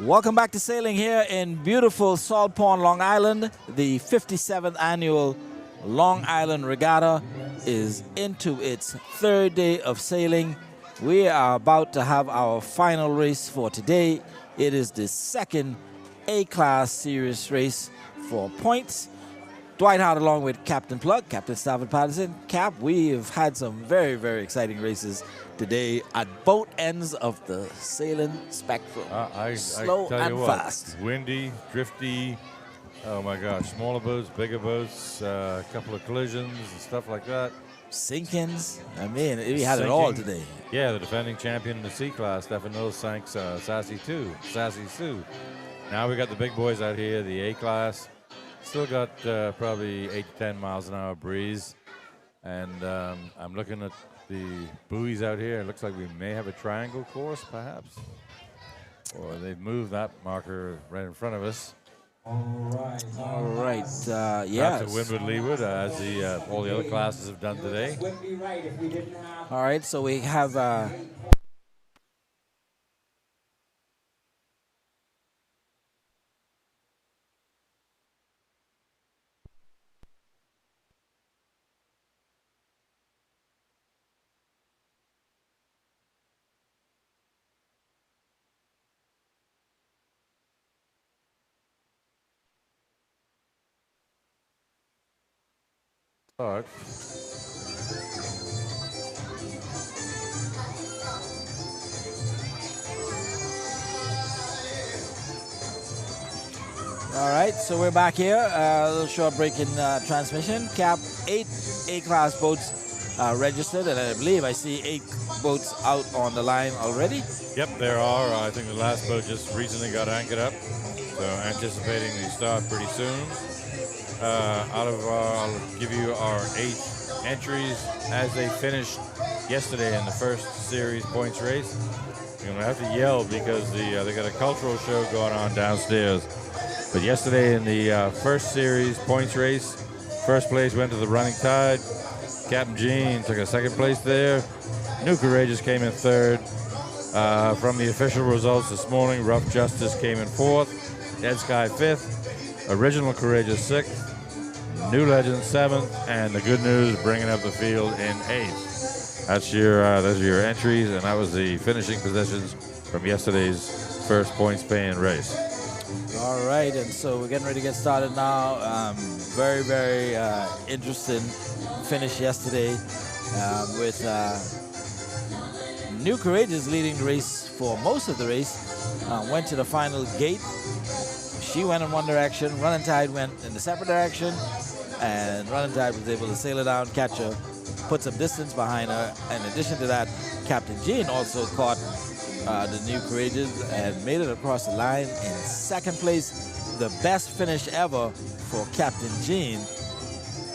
Welcome back to sailing here in beautiful Salt Pond, Long Island. The 57th annual Long Island Regatta is into its third day of sailing. We are about to have our final race for today. It is the second A-Class Series race for points. Dwight Howard along with Captain Plug, Captain Stafford Patterson. Cap, we've had some very, very exciting races today at both ends of the sailing spectrum. Slow I tell you and what, fast. Windy, drifty, oh my gosh, smaller boats, bigger boats, a couple of collisions and stuff like that. Sinkings. I mean, we had it all today. Yeah, the defending champion in the C-Class, Stefan Knowles, sank Sassy Sue. Now we got the big boys out here, the A-Class. Still got probably 8 to 10 miles an hour breeze. And I'm looking at the buoys out here. It looks like we may have a triangle course, perhaps. Or they've moved that marker right in front of us. All right. Yeah. To windward, leeward, as all the other classes have done today. All right, so we have Start. all right, so we're back here. A little short break in transmission. Cap, 8 A-Class boats registered, and I believe I see 8 boats out on the line already. Yep, there are. I think the last boat just recently got anchored up, so anticipating the start pretty soon. I'll give you our 8 entries as they finished yesterday in the first series points race. You're gonna have to yell because they got a cultural show going on downstairs. But yesterday in the first series points race, first place went to the Running Tide. Captain Gene took a second place there. New Courageous came in third. From the official results this morning, Rough Justice came in fourth. Dead Sky fifth. Original Courageous sixth. New Legend seventh. And the good news, bringing up the field in eighth. That's your entries, and that was the finishing positions from yesterday's first points-paying race. All right, and so we're getting ready to get started now. Very, very interesting finish yesterday with New Courageous leading the race for most of the race. Went to the final gate. She went in one direction. Running Tide went in the separate direction, and Running Tide was able to sail her down, catch her, put some distance behind her. In addition to that, Captain Gene also caught the New Courageous and made it across the line in second place. The best finish ever for Captain Gene.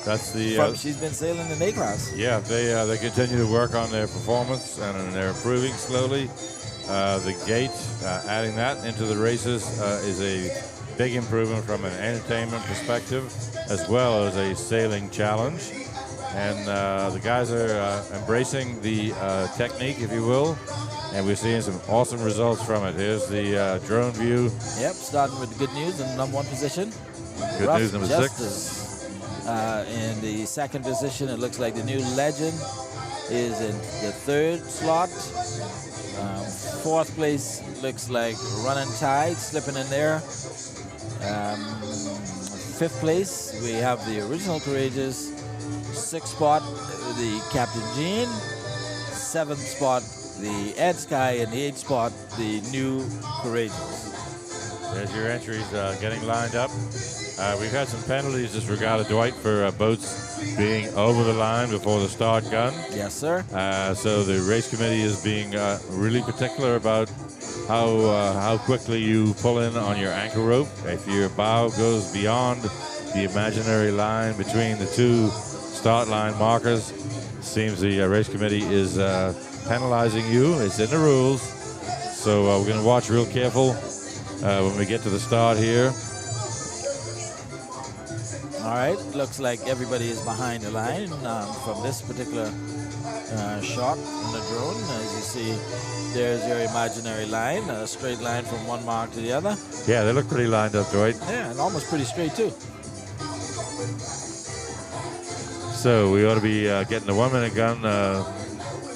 That's the she's been sailing in A-Class. Yeah, they continue to work on their performance and they're improving slowly. The gate, adding that into the races is a big improvement from an entertainment perspective as well as a sailing challenge. And the guys are embracing the technique, if you will, and we're seeing some awesome results from it. Here's the drone view. Yep, starting with the good news in the #1 position. Good Rough news, number Justice. 6. In the second position, it looks like the New Legend is in the third slot. Fourth place looks like Running Tide slipping in there. Fifth place, we have the Original Courageous. Sixth spot, the Captain Gene. Seventh spot, the Ed Sky. And the eighth spot, the New Courageous. There's your entries getting lined up. We've had some penalties this regatta, Dwight, for boats being over the line before the start gun. Yes, sir. So the race committee is being really particular about how quickly you pull in on your anchor rope. If your bow goes beyond the imaginary line between the two start line markers, seems the race committee is penalizing you. It's in the rules. So we're going to watch real careful when we get to the start here. All right, looks like everybody is behind the line from this particular shot in the drone. As you see, there's your imaginary line, a straight line from one mark to the other. Yeah, they look pretty lined up, Dwight. Yeah, and almost pretty straight too. So we ought to be getting the 1 minute gun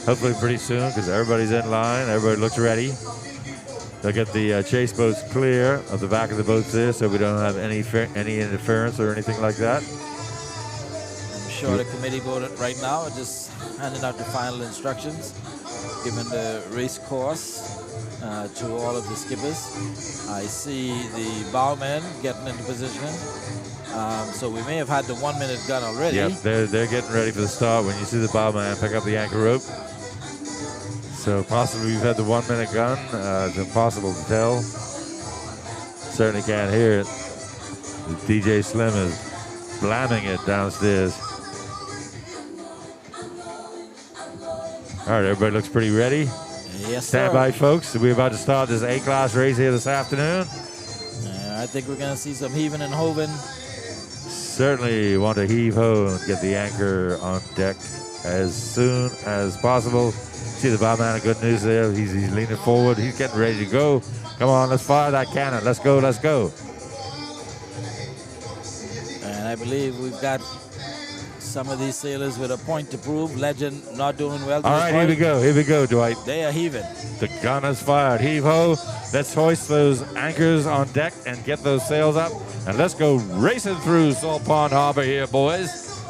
hopefully pretty soon because everybody's in line. Everybody looks ready. They'll get the chase boats clear of the back of the boats there so we don't have any interference or anything like that. I'm sure the committee voted right now, just handing out the final instructions, giving the race course to all of the skippers. I see the bowmen getting into position. So we may have had the 1 minute gun already. Yep, they're getting ready for the start when you see the bowman pick up the anchor rope. So possibly we've had the 1 minute gun. It's impossible to tell. Certainly can't hear it. The DJ Slim is blamming it downstairs. All right, everybody looks pretty ready. Yes, Stand sir. by, folks. We're about to start this A-class race here this afternoon. I think we're going to see some heaving and hoving. Certainly want to heave-ho and get the anchor on deck as soon as possible. See the bowman, good news there. He's leaning forward. He's getting ready to go. Come on, let's fire that cannon. Let's go, let's go. And I believe we've got some of these sailors with a point to prove. Legend not doing well. All right, here we go, Dwight. They are heaving. The gun is fired. Heave-ho. Let's hoist those anchors on deck and get those sails up. And let's go racing through Salt Pond Harbor here, boys.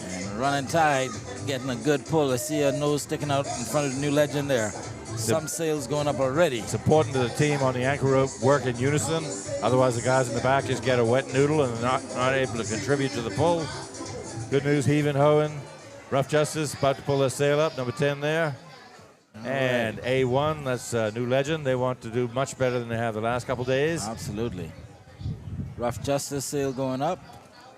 And running tide, getting a good pull. I see a nose sticking out in front of the new Legend there. Some sails going up already. It's important to the team on the anchor rope work in unison. Otherwise, the guys in the back just get a wet noodle and they're not able to contribute to the pull. Good news, heaving, hoeing. Rough Justice about to pull their sail up, number 10 there. And A1, that's a new Legend. They want to do much better than they have the last couple days. Absolutely. Rough Justice sail going up.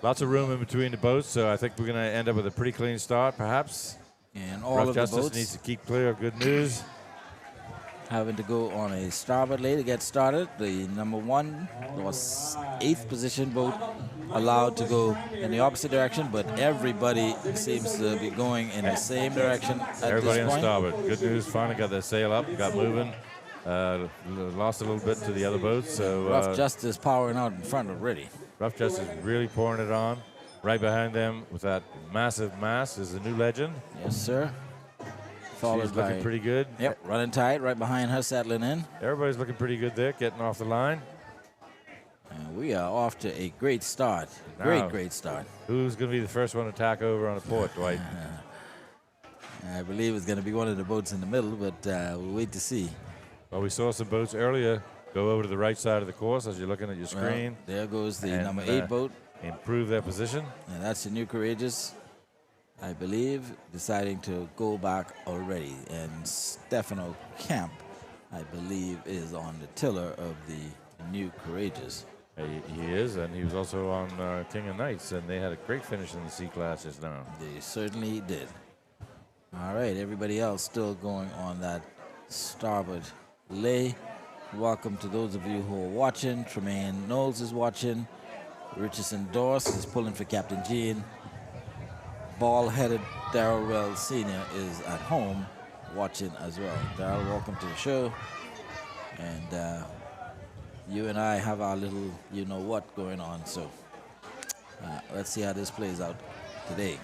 Lots of room in between the boats, so I think we're going to end up with a pretty clean start, perhaps. And all Rough of Justice the boats needs to keep clear of Good News. having to go on a starboard lay to get started. The number 1 was 8th position boat allowed to go in the opposite direction, but everybody seems to be going in the same direction at Everybody this on point. starboard. Good News finally got their sail up, got moving. Lost a little bit to the other boats. So Rough Justice powering out in front already. Rough Justice really pouring it on. Right behind them with that massive mast is the new Legend. Yes, sir. Followed She's looking by, pretty good. Yep, running tight right behind her, settling in. Everybody's looking pretty good there, getting off the line. And we are off to a great start. Now, Great start. Who's going to be the first one to tack over on the port, Dwight? I believe it's going to be one of the boats in the middle, but we'll wait to see. Well, we saw some boats earlier go over to the right side of the course as you're looking at your screen. Well, there goes the and, number 8 boat. Improve their position. And that's the New Courageous, I believe, deciding to go back already. And Stefano Camp, I believe, is on the tiller of the New Courageous. He is, and he was also on King of Knights, and they had a great finish in the C class just now. They certainly did. All right, everybody else still going on that starboard lay. Welcome to those of you who are watching. Tremaine Knowles is watching. Richardson Dorse is pulling for Captain Gene. Bald-headed Darrell Wells Sr. is at home watching as well. Darrell, welcome to the show. And you and I have our little you-know-what going on, so let's see how this plays out today.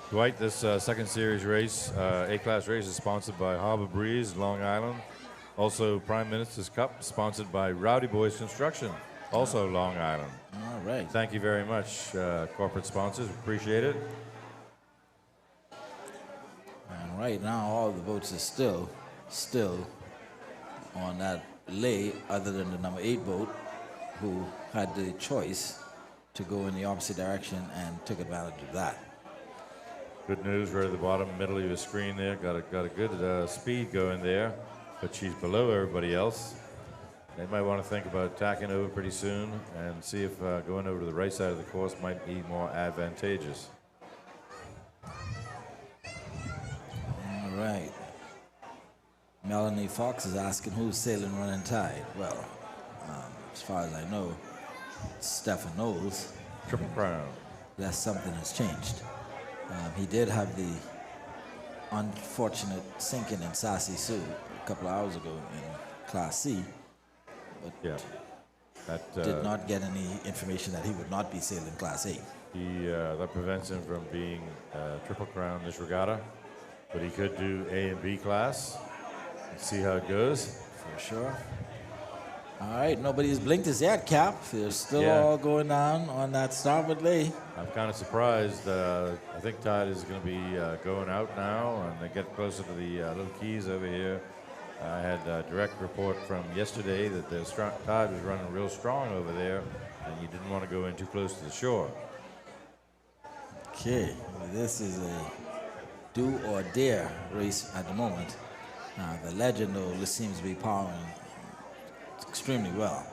Dwight, this second series race, A-Class race, is sponsored by Harbor Breeze, Long Island. Also, Prime Minister's Cup, sponsored by Rowdy Boys Construction, also Long Island. All right. Thank you very much, corporate sponsors. Appreciate it. And right now, all the boats are still on that lay, other than the number 8 boat, who had the choice to go in the opposite direction and took advantage of that. Good news, right at the bottom, middle of your screen there. Got a good speed going there, but she's below everybody else. They might want to think about tacking over pretty soon and see if going over to the right side of the course might be more advantageous. All right. Melanie Fox is asking who's sailing running tide. Well, as far as I know, Stefan Knowles. Triple Crown. Unless something has changed. He did have the unfortunate sinking in Sassy Sue a couple of hours ago in Class C, but Yeah. That did not get any information that he would not be sailing Class A. that prevents him from being Triple Crown this regatta, but he could do A and B class and see how it goes. For sure. All right, nobody's blinked as yet, Cap. They're still Yeah. all going down on that starboard lee. I'm kind of surprised. I think tide is going to be going out now, and they get closer to the little keys over here. I had a direct report from yesterday that the tide was running real strong over there, and you didn't want to go in too close to the shore. Okay, well, this is a do or dare race at the moment. The Legend, though, this seems to be powering extremely well,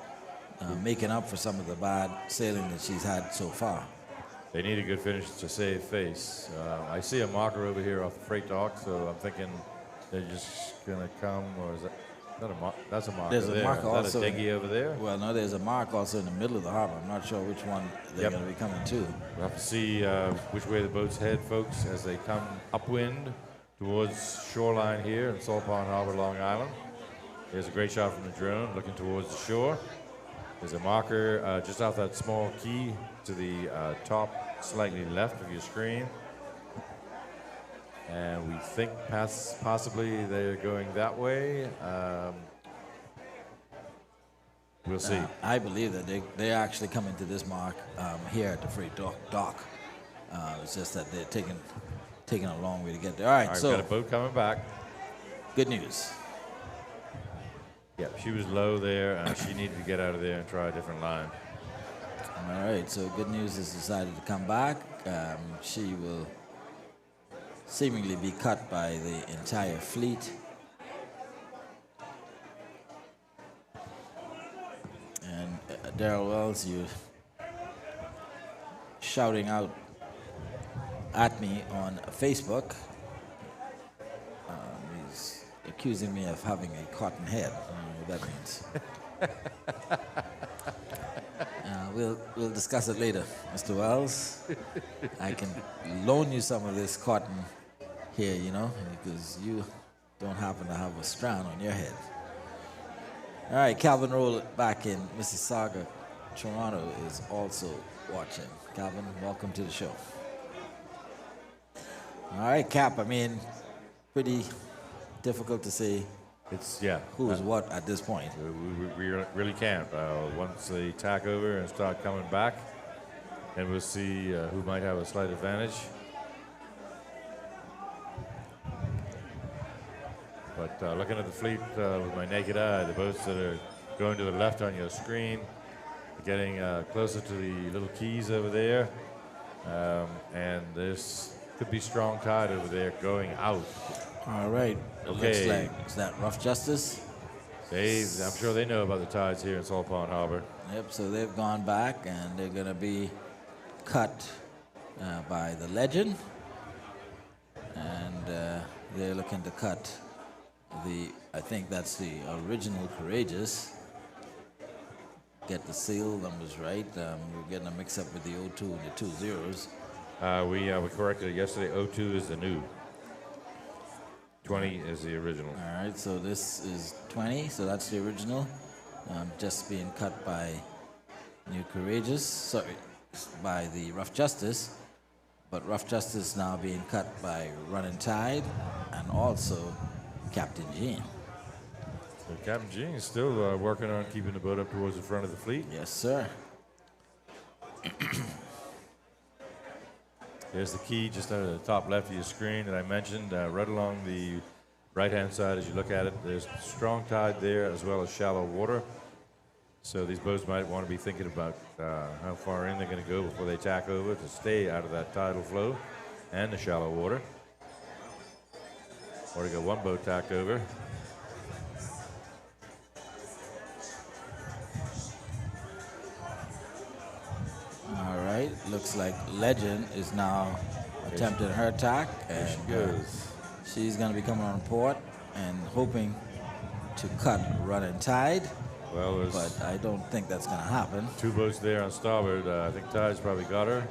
making up for some of the bad sailing that she's had so far. They need a good finish to save face. I see a marker over here off the freight dock, so I'm thinking they're just going to come, or is that not a marker? That's a marker. There's a there. marker Is that also a dinghy over there? Well, no, there's a mark also in the middle of the harbor. I'm not sure which one they're Yep. going to be coming to. We'll have to see which way the boats head, folks, as they come upwind towards shoreline here in Salt Pond Harbor, Long Island. There's a great shot from the drone looking towards the shore. There's a marker just off that small key to the top, slightly left of your screen. And we think possibly they're going that way. We'll see. I believe that they're actually coming to this mark here at the freight dock. It's just that they're taking a long way to get there. All right, All right, so got a boat coming back. good news. Yeah, she was low there, and she needed to get out of there and try a different line. All right, so good news has decided to come back. She will seemingly be cut by the entire fleet. And Darrell Wells, you shouting out at me on Facebook. He's accusing me of having a cotton head. I don't know what that means. We'll discuss it later, Mr. Wells. I can loan you some of this cotton here, you know, because you don't happen to have a strand on your head. All right, Calvin Roll back in Mississauga, Toronto is also watching. Calvin, welcome to the show. All right, Cap, I mean, pretty difficult to say It's, who's what at this point. we really can't. Once they tack over and start coming back, and we'll see who might have a slight advantage. But looking at the fleet with my naked eye, the boats that are going to the left on your screen, getting closer to the little keys over there, and there's could be strong tide over there going out. All right, it Okay. looks like, is that Rough Justice? I'm sure they know about the tides here in Salt Pond Harbor. Yep, so they've gone back and they're going to be cut by the Legend. And they're looking to cut I think that's the original Courageous. Get the seal numbers right. We're getting a mix up with the 02 and the 2 zeros. We corrected it yesterday. 02 is the new. 20 is the original. All right, so this is 20, so that's the original. Just being cut by New Courageous, sorry, by the Rough Justice. But Rough Justice now being cut by Running Tide and also Captain Jean. So Captain Gene is still working on keeping the boat up towards the front of the fleet. Yes, sir. There's the key just out of the top left of your screen that I mentioned, right along the right-hand side as you look at it. There's strong tide there as well as shallow water. So these boats might want to be thinking about how far in they're going to go before they tack over to stay out of that tidal flow and the shallow water. Already got one boat tacked over. All right, looks like Legend is now attempting her attack. There she And goes. she's going to be coming on port and hoping to cut Running Tide. Well, there's But I don't think that's going to happen. two boats there on starboard. I think tide's probably got her.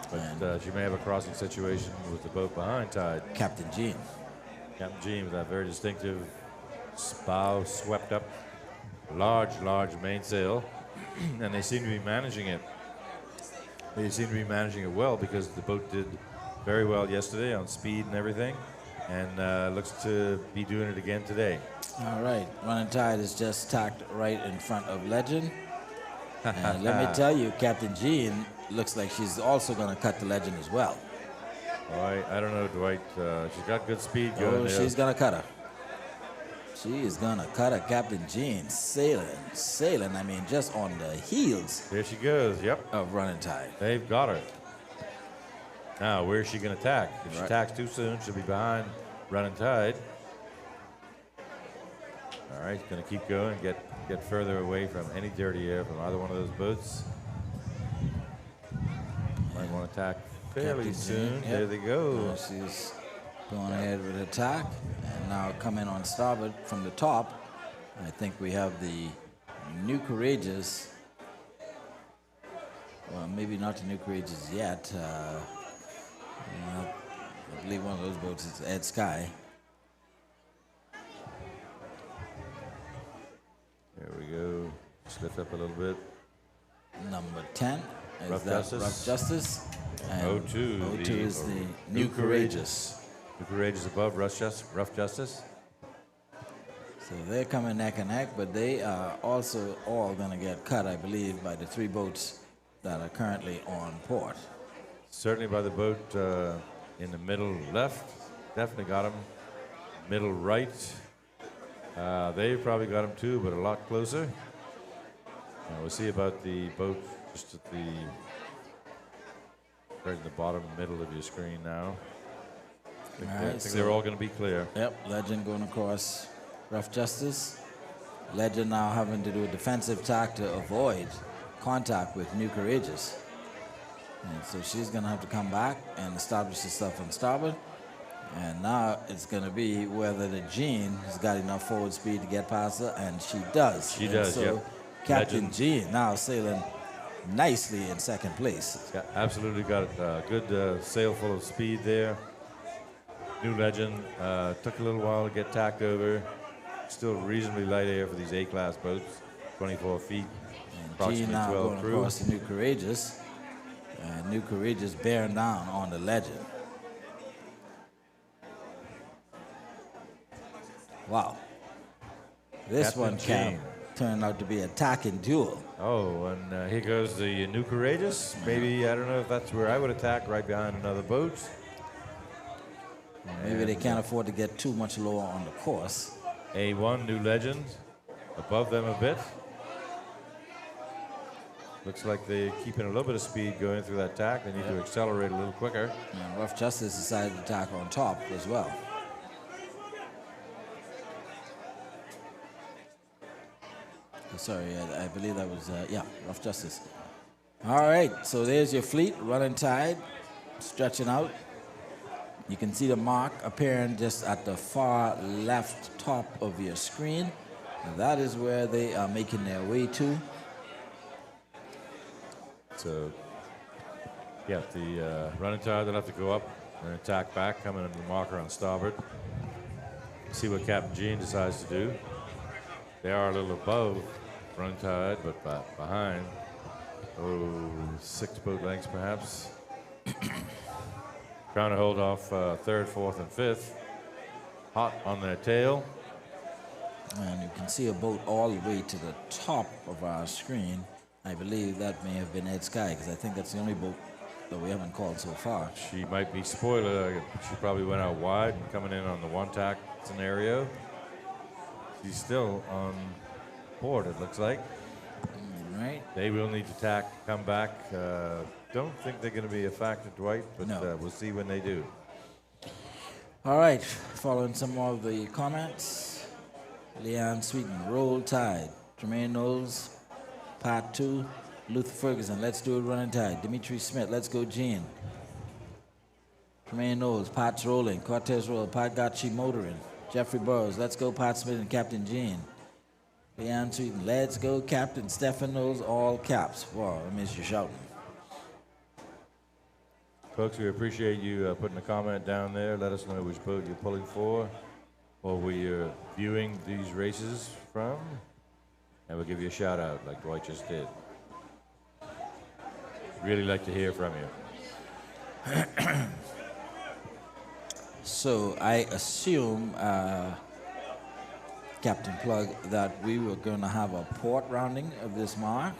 But she may have a crossing situation with the boat behind tide. Captain Gene. Captain Gene with that very distinctive bow swept up, large mainsail, and they seem to be managing it. They seem to be managing it well because the boat did very well yesterday on speed and everything, and looks to be doing it again today. All right, Running Tide is just tacked right in front of Legend. And let me tell you, Captain Jean looks like she's also going to cut the Legend as well. Oh, I don't know, Dwight. She's got good speed going there. She's going to cut her. She is going to cut her. Captain Jean sailing, I mean, just on the heels. There she goes, yep. Of Running Tide. They've got her. Now, where's she going to tack? If she tacks too soon, she'll be behind Running Tide. All right, going to keep going, get further away from any dirty air from either one of those boats. Might want to tack fairly Captain soon. Jean, There they go. She's going ahead with attack, and now coming on starboard from the top. I think we have the New Courageous. Well, maybe not the New Courageous yet. I believe one of those boats is Ed Sky. There we go. Just lift up a little bit. Number 10 is Rough that Justice. Rough Justice. And 02, 02 is the New Courageous. New Courageous above Rough Justice. So they're coming neck and neck, but they are also all going to get cut, I believe, by the three boats that are currently on port. Certainly by the boat in the middle left. Definitely got him. Middle right. They've probably got him too, but a lot closer. Now we'll see about the boat just at the right in the bottom middle of your screen now. I think they're all going to be clear. Yep, Legend going across Rough Justice. Legend now having to do a defensive tack to avoid contact with New Courageous. And so she's going to have to come back and establish herself on starboard. And now it's going to be whether the Jean has got enough forward speed to get past her, and she does. She does, so yep. Captain Legend. Jean now sailing nicely in second place. Absolutely got a good sail full of speed there. New Legend took a little while to get tacked over. Still reasonably light air for these A-class boats, 24 feet, And approximately Jean now 12 going crew. across the New Courageous. And New Courageous bearing down on the Legend. Wow. This Captain one Jean. turned out to be a attacking duel. Oh, and here goes the New Courageous. Maybe, I don't know if that's where I would attack, right behind another boat. Maybe they can't afford to get too much lower on the course. A1, New Legend, above them a bit. Looks like they're keeping a little bit of speed going through that tack. They need to accelerate a little quicker. And Rough Justice decided to tack on top as well. Oh, sorry, I believe that was, Rough Justice. All right, so there's your fleet, Running Tide, stretching out. You can see the mark appearing just at the far left top of your screen. And that is where they are making their way to. So, yeah, the Running Tide, they'll have to go up and attack back, coming into the marker on starboard. See what Captain Jean decides to do. They are a little above Running Tide, but behind, 6 boat lengths perhaps. Trying to hold off third, fourth, and fifth. Hot on their tail. And you can see a boat all the way to the top of our screen. I believe that may have been Ed Sky, because I think that's the only boat that we haven't called so far. She might be spoiler. She probably went out wide and coming in on the one tack scenario. She's still on board, it looks like. All right. They will need to tack, come back. Don't think they're going to be a factor, Dwight, but No. we'll see when they do. All right, following some more of the comments. Leanne Sweeten, Roll Tide. Tremaine Knowles, Part 2. Luther Ferguson, Let's Do It Running Tide. Dimitri Smith, Let's Go Gene. Tremaine Knowles, Pat's Rolling. Cortez Roll, Pat Gotchi Motoring. Jeffrey Burrows, Let's Go Pat Smith and Captain Gene. Leanne Sweeten, Let's Go Captain Stephen Knowles, all caps. Wow, I miss you shouting. Folks, we appreciate you putting a comment down there. Let us know which boat you're pulling for or where you're viewing these races from. And we'll give you a shout out like Dwight just did. Really like to hear from you. So I assume, Captain Plug, that we were going to have a port rounding of this mark.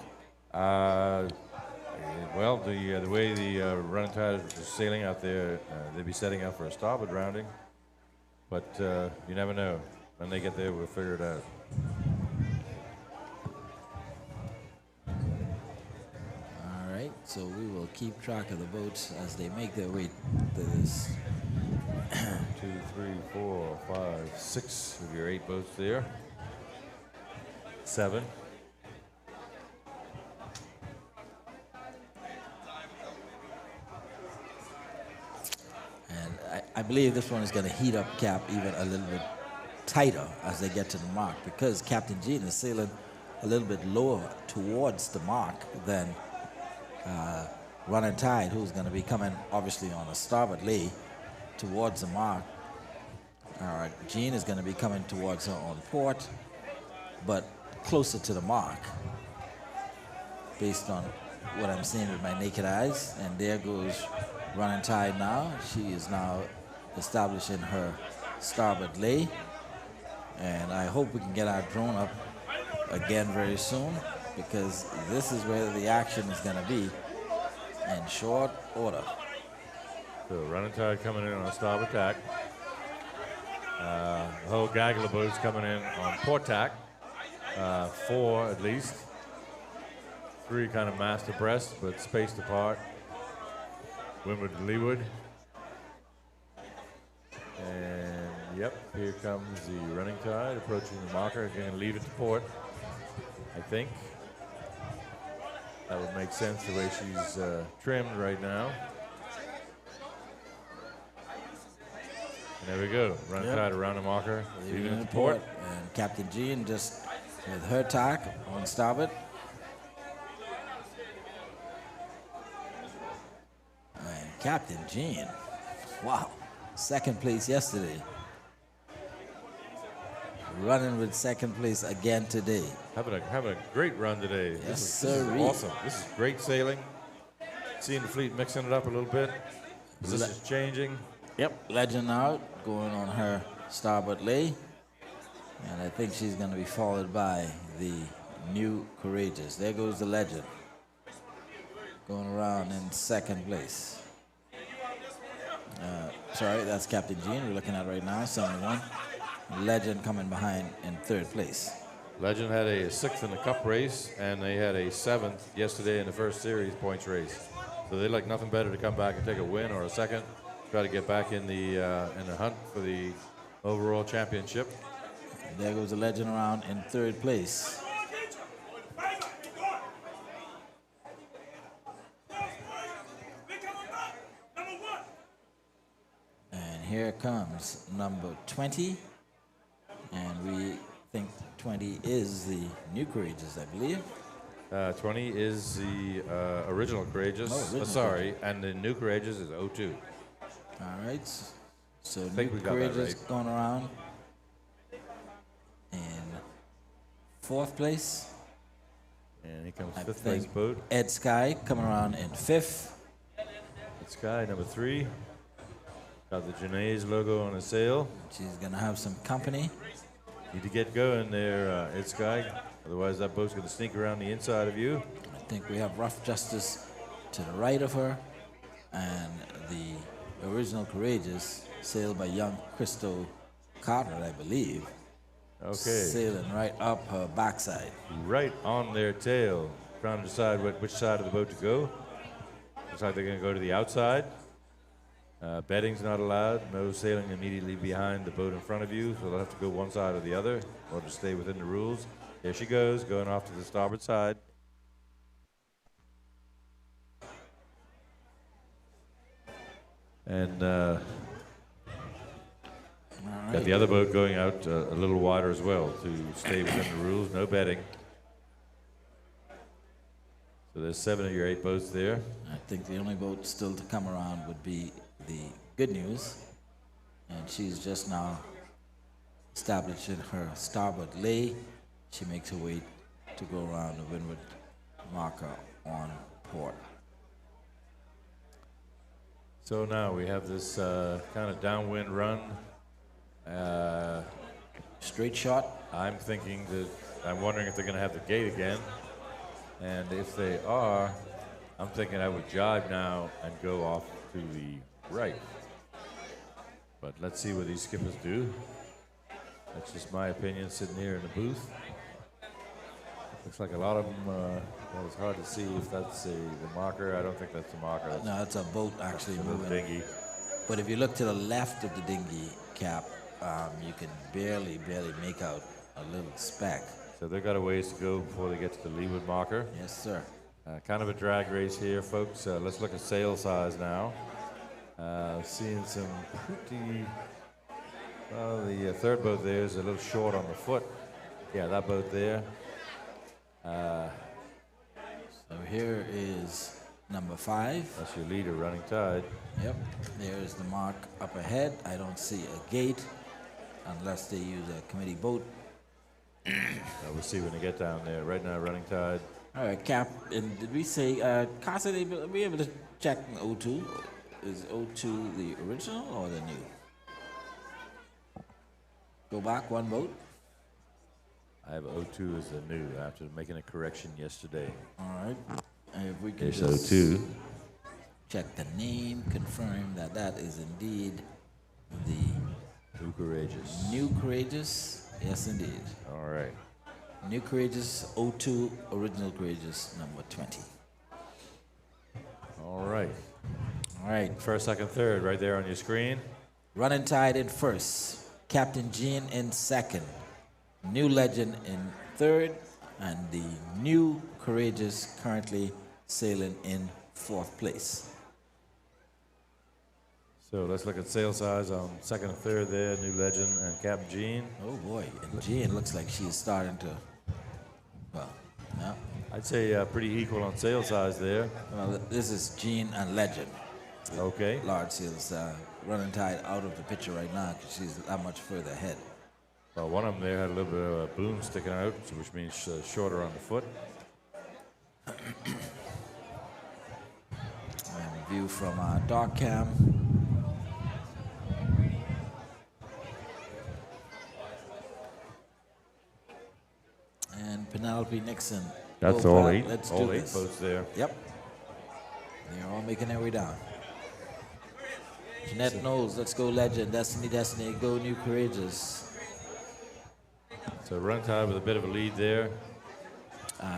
Well, the way the running tide is sailing out there, they'd be setting up for a starboard rounding. But you never know. When they get there, we'll figure it out. All right, so we will keep track of the boats as they make their way to this. 2, 3, 4, 5, 6 of your 8 boats there. 7. And I believe this one is going to heat up Cap even a little bit tighter as they get to the mark, because Captain Gene is sailing a little bit lower towards the mark than Running Tide, who's going to be coming obviously on a starboard lee towards the mark. All right, Gene is going to be coming towards her on port, but closer to the mark, based on what I'm seeing with my naked eyes. And there goes Running Tide now. She is now establishing her starboard lee. And I hope we can get our drone up again very soon, because this is where the action is going to be in short order. So Running Tide coming in on a starboard tack. The whole gaggle of boats coming in on port tack. 4 at least. 3 kind of mast abreast, but spaced apart. Windward and leeward. And yep, here comes the Running Tide approaching the marker. Going to leave it to port, I think. That would make sense the way she's trimmed right now. And there we go. Running Tide around the marker, leaving it to port. And Captain Gene just with her tack on starboard. And Captain Gene, wow, second place yesterday. Running with second place again today. Having a great run today. Yes, this is awesome. This is great sailing. Seeing the fleet mixing it up a little bit. Positions changing. Yep, Legend out, going on her starboard lee. And I think she's going to be followed by the New Courageous. There goes the Legend, going around in second place. Sorry, that's Captain Gene we're looking at right now, 71. Legend coming behind in third place. Legend had a 6th in the cup race, and they had a 7th yesterday in the first series points race. So they like nothing better to come back and take a win or a second, try to get back in the hunt for the overall championship. And there goes the Legend around in third place. And here comes number 20. And we think 20 is the New Courageous, I believe. 20 is the original Courageous. Sorry, and the New Courageous is 02. All right. So New Courageous right. Going around in fourth place. And here comes fifth place boat. Ed Sky coming around in fifth. Ed Sky, number 3. Got the Janae's logo on the sail. She's going to have some company. Need to get going there, Ed Sky. Otherwise, that boat's going to sneak around the inside of you. I think we have Rough Justice to the right of her. And the original Courageous, sailed by young Crystal Carter, I believe. Okay. Sailing right up her backside. Right on their tail. Trying to decide which side of the boat to go. Looks like they're going to go to the outside. Bedding's not allowed. No sailing immediately behind the boat in front of you, so they'll have to go one side or the other or to stay within the rules. There she goes, going off to the starboard side. And got the other boat going out a little wider as well to stay within the rules. No bedding. So there's 7 of your 8 boats there. I think the only boat still to come around would be the Good News, and she's just now establishing her starboard lay. She makes her way to go around the windward marker on port. So now we have this kind of downwind run. Straight shot. I'm wondering if they're going to have the gate again. And if they are, I'm thinking I would jibe now and go off to the right. But let's see what these skippers do. That's just my opinion sitting here in the booth. Looks like a lot of them, well, it's hard to see if that's the marker. I don't think that's the marker. That's No, it's a boat actually a moving. little dinghy. But if you look to the left of the dinghy, Cap, you can barely make out a little speck. So they've got a ways to go before they get to the leeward marker. Yes, sir. Kind of a drag race here, folks. Let's look at sail size now. Seeing some pretty... Well, the third boat there is a little short on the foot. Yeah, that boat there. So here is number 5. That's your leader, running tide. Yep. There's the mark up ahead. I don't see a gate unless they use a committee boat. We'll see when they get down there. Right now, running tide. All right, Cap. And did we say, Casa, are we able to check O2? Is O2 the original or the new? Go back one boat. I have O2 as the new after making a correction yesterday. All right. And if we can There's just O2. check the name, confirm that that is indeed the New Courageous. New Courageous. Yes, indeed. All right. New Courageous, O2, Original Courageous, number 20. All right. All right. First, second, third, right there on your screen. Running Tide in first. Captain Jean in second. New Legend in third. And the New Courageous currently sailing in fourth place. So let's look at sail size on second and third there. New Legend and Captain Jean. Oh boy, and Jean looks like she is starting to, well, no. I'd say pretty equal on sail size there. Well, this is Jean and Legend. Okay. Large sails Running Tide out of the picture right now because she's that much further ahead. Well, one of them there had a little bit of a boom sticking out, which means shorter on the foot. And a view from our dock cam. And Penelope Nixon. That's Go all back. 8. Let's all do 8 this. boats there. Yep. They're all making their way down. Jeanette Knowles, let's go Legend. Destiny, go New Courageous. So run tide with a bit of a lead there.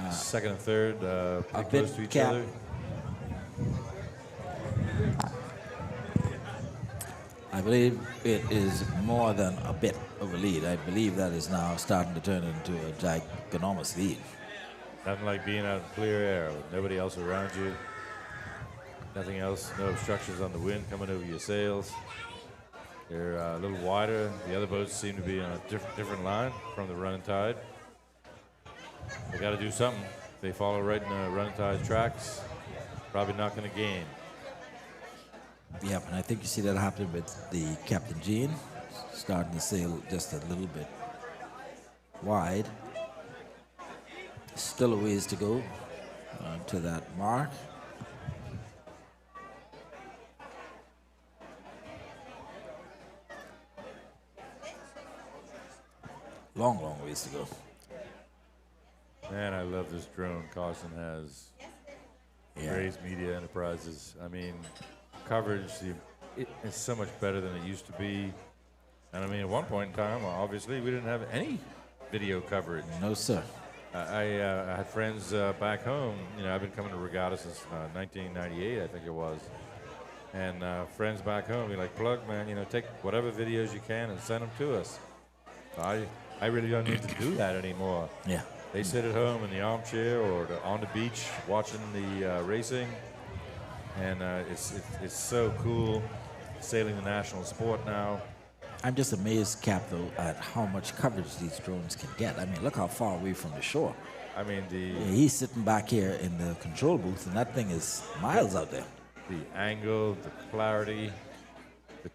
Second and third, pretty close to each other. I believe it is more than a bit of a lead. I believe that is now starting to turn into a ginormous lead. Nothing like being out in clear air with nobody else around you. Nothing else, no obstructions on the wind coming over your sails. They're a little wider. The other boats seem to be on a different line from the running tide. They got to do something. If they follow right in the running tide tracks, probably not going to gain. Yep, and I think you see that happen with the Captain Jean, starting to sail just a little bit wide. Still a ways to go to that mark. Long, long ways to go. Man, I love this drone Carson has. Yeah. Rays Media Enterprises. I mean, coverage, it's so much better than it used to be. And I mean, at one point in time, obviously, we didn't have any video coverage. No, sir. I had friends back home. You know, I've been coming to Regatta since 1998, I think it was. And friends back home, you're like, Plug, man, you know, take whatever videos you can and send them to us. I really don't need to do that anymore. Yeah. They sit at home in the armchair or on the beach watching the racing. And it's so cool sailing the national sport now. I'm just amazed, Cap, though, at how much coverage these drones can get. I mean, look how far away from the shore. I mean, Yeah, he's sitting back here in the control booth, and that thing is miles out there. the angle, the clarity, the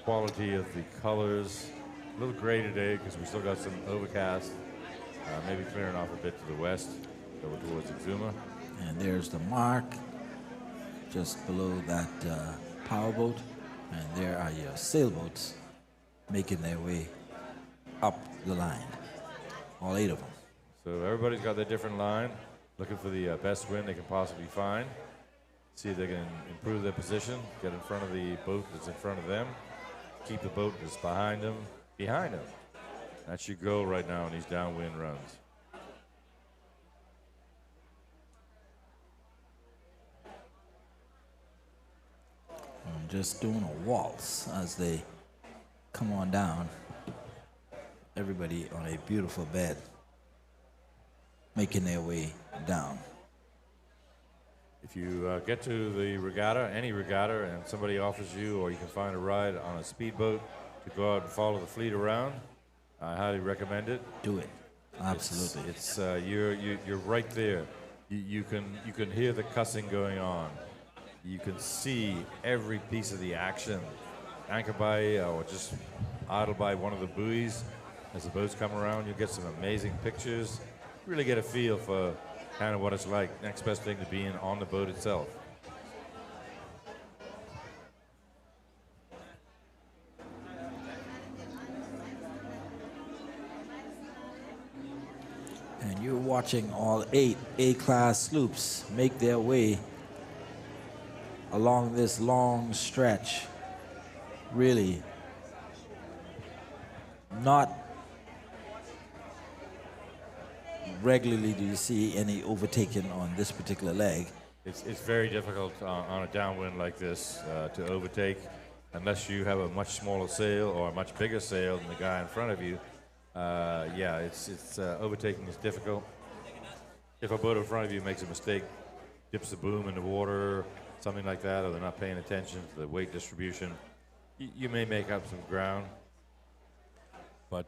quality of the colors. A little gray today because we still got some overcast. Maybe clearing off a bit to the west, over towards Exuma. And there's the mark just below that powerboat. And there are your sailboats making their way up the line. All 8 of them. So everybody's got their different line, looking for the best wind they can possibly find. See if they can improve their position, get in front of the boat that's in front of them, keep the boat that's behind them behind them. That's your goal right now in these downwind runs. I'm just doing a waltz as they come on down. Everybody on a beautiful bed, making their way down. If you get to the regatta, any regatta, and somebody offers you, or you can find a ride on a speedboat to go out and follow the fleet around, I highly recommend it. Do it. Absolutely. It's you're right there. You can hear the cussing going on. You can see every piece of the action. Anchor by or just idle by one of the buoys as the boats come around. You'll get some amazing pictures. Really get a feel for kind of what it's like. Next best thing to being on the boat itself. And you're watching all 8 A-class sloops make their way along this long stretch. Really not regularly do you see any overtaking on this particular leg. It's very difficult on a downwind like this to overtake unless you have a much smaller sail or a much bigger sail than the guy in front of you. Yeah, it's overtaking is difficult. If a boat in front of you makes a mistake, dips the boom in the water, something like that, or they're not paying attention to the weight distribution, you may make up some ground. But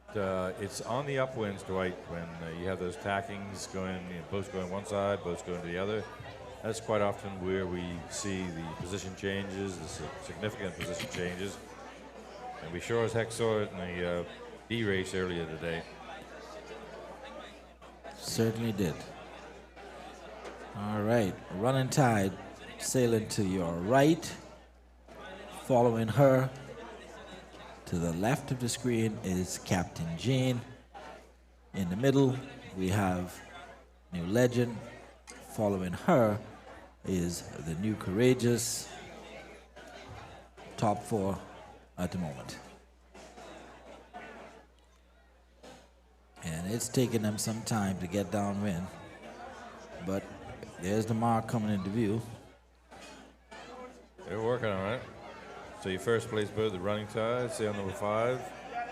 it's on the upwinds, Dwight, when you have those tackings going, boats going one side, boats going to the other. That's quite often where we see the position changes, the significant position changes. And we sure as heck saw it in the B race earlier today. Certainly did. All right, running tide sailing to your right. Following her to the left of the screen is Captain Jean. In the middle, we have New Legend. Following her is the New Courageous. Top 4 at the moment. And it's taking them some time to get downwind. But there's the mark coming into view. They're working on it. So your first place boat, the Running Tide, sail number 5,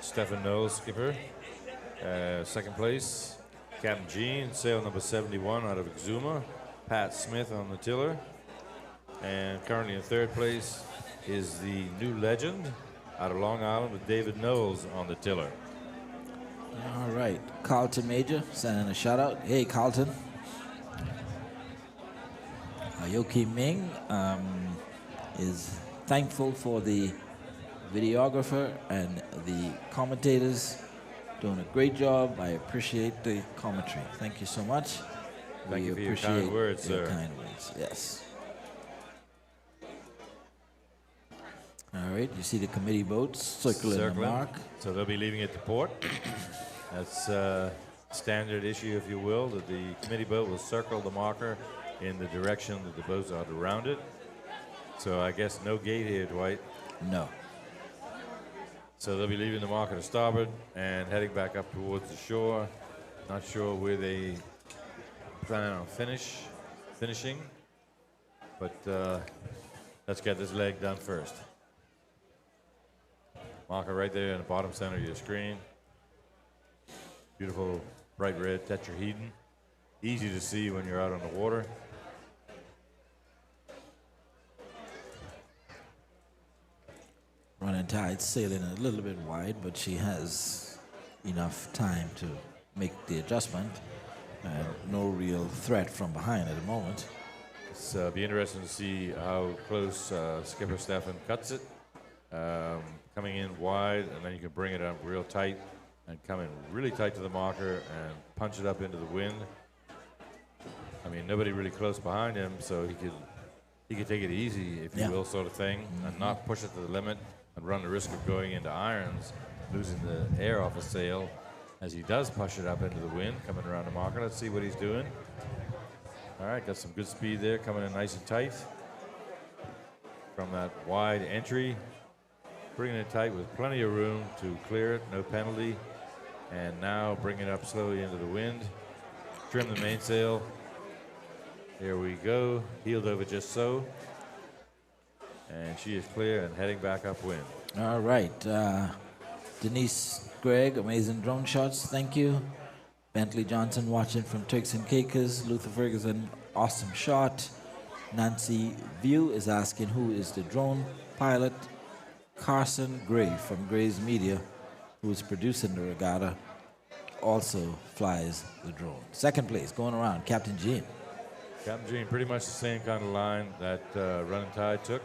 Stephen Knowles, skipper. Second place, Captain Jean, sail number 71 out of Exuma, Pat Smith on the tiller. And currently in third place is the New Legend out of Long Island with David Knowles on the tiller. All right, Carlton Major sending a shout out. Hey, Carlton. Aoki Ming is thankful for the videographer and the commentators doing a great job. I appreciate the commentary. Thank you so much. Thank you for your appreciate kind words, your sir. kind words, yes. All right, you see the committee boats circling the mark. So they'll be leaving it to port. That's standard issue, if you will, that the committee boat will circle the marker in the direction that the boats are around it. So I guess no gate here, Dwight. No. So they'll be leaving the marker to starboard and heading back up towards the shore. Not sure where they plan on finishing, but let's get this leg done first. Marker right there in the bottom center of your screen. Beautiful bright red tetrahedron. Easy to see when you're out on the water. Running tide sailing a little bit wide, but she has enough time to make the adjustment. And no real threat from behind at the moment. It's be interesting to see how close Skipper Stefan cuts it. Coming in wide, and then you can bring it up real tight and come in really tight to the marker and punch it up into the wind. I mean, nobody really close behind him, so he could take it easy, if you will, sort of thing, and not push it to the limit and run the risk of going into irons, losing the air off a sail, as he does push it up into the wind, coming around the marker. Let's see what he's doing. All right, got some good speed there, coming in nice and tight from that wide entry, bringing it tight with plenty of room to clear it, no penalty, and now bring it up slowly into the wind, trim the mainsail. Here we go, heeled over just so, and she is clear and heading back upwind. All right, Denise Gregg, amazing drone shots, thank you. Bentley Johnson watching from Turks and Caicos. Luther Ferguson, awesome shot. Nancy View is asking who is the drone pilot. Carson Gray from Gray's Media, who is producing the regatta, also flies the drone. Second place, going around, Captain Gene. Captain Gene, pretty much the same kind of line that Running Tide took.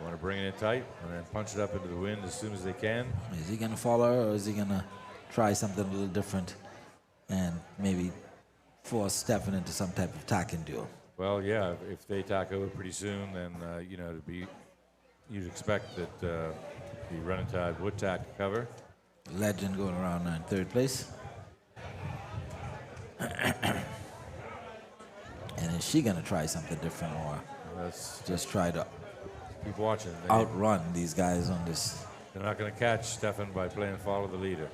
Want to bring it in tight and then punch it up into the wind as soon as they can. Is he going to follow her, or is he going to try something a little different and maybe force Stefan into some type of tacking duel? Well, yeah, if they tack over pretty soon, then, you'd expect that the Running Tide would tack cover. Legend going around in third place. And is she going to try something different, or just try to keep watching? Outrun these guys on this? They're not going to catch Stefan by playing follow the leader.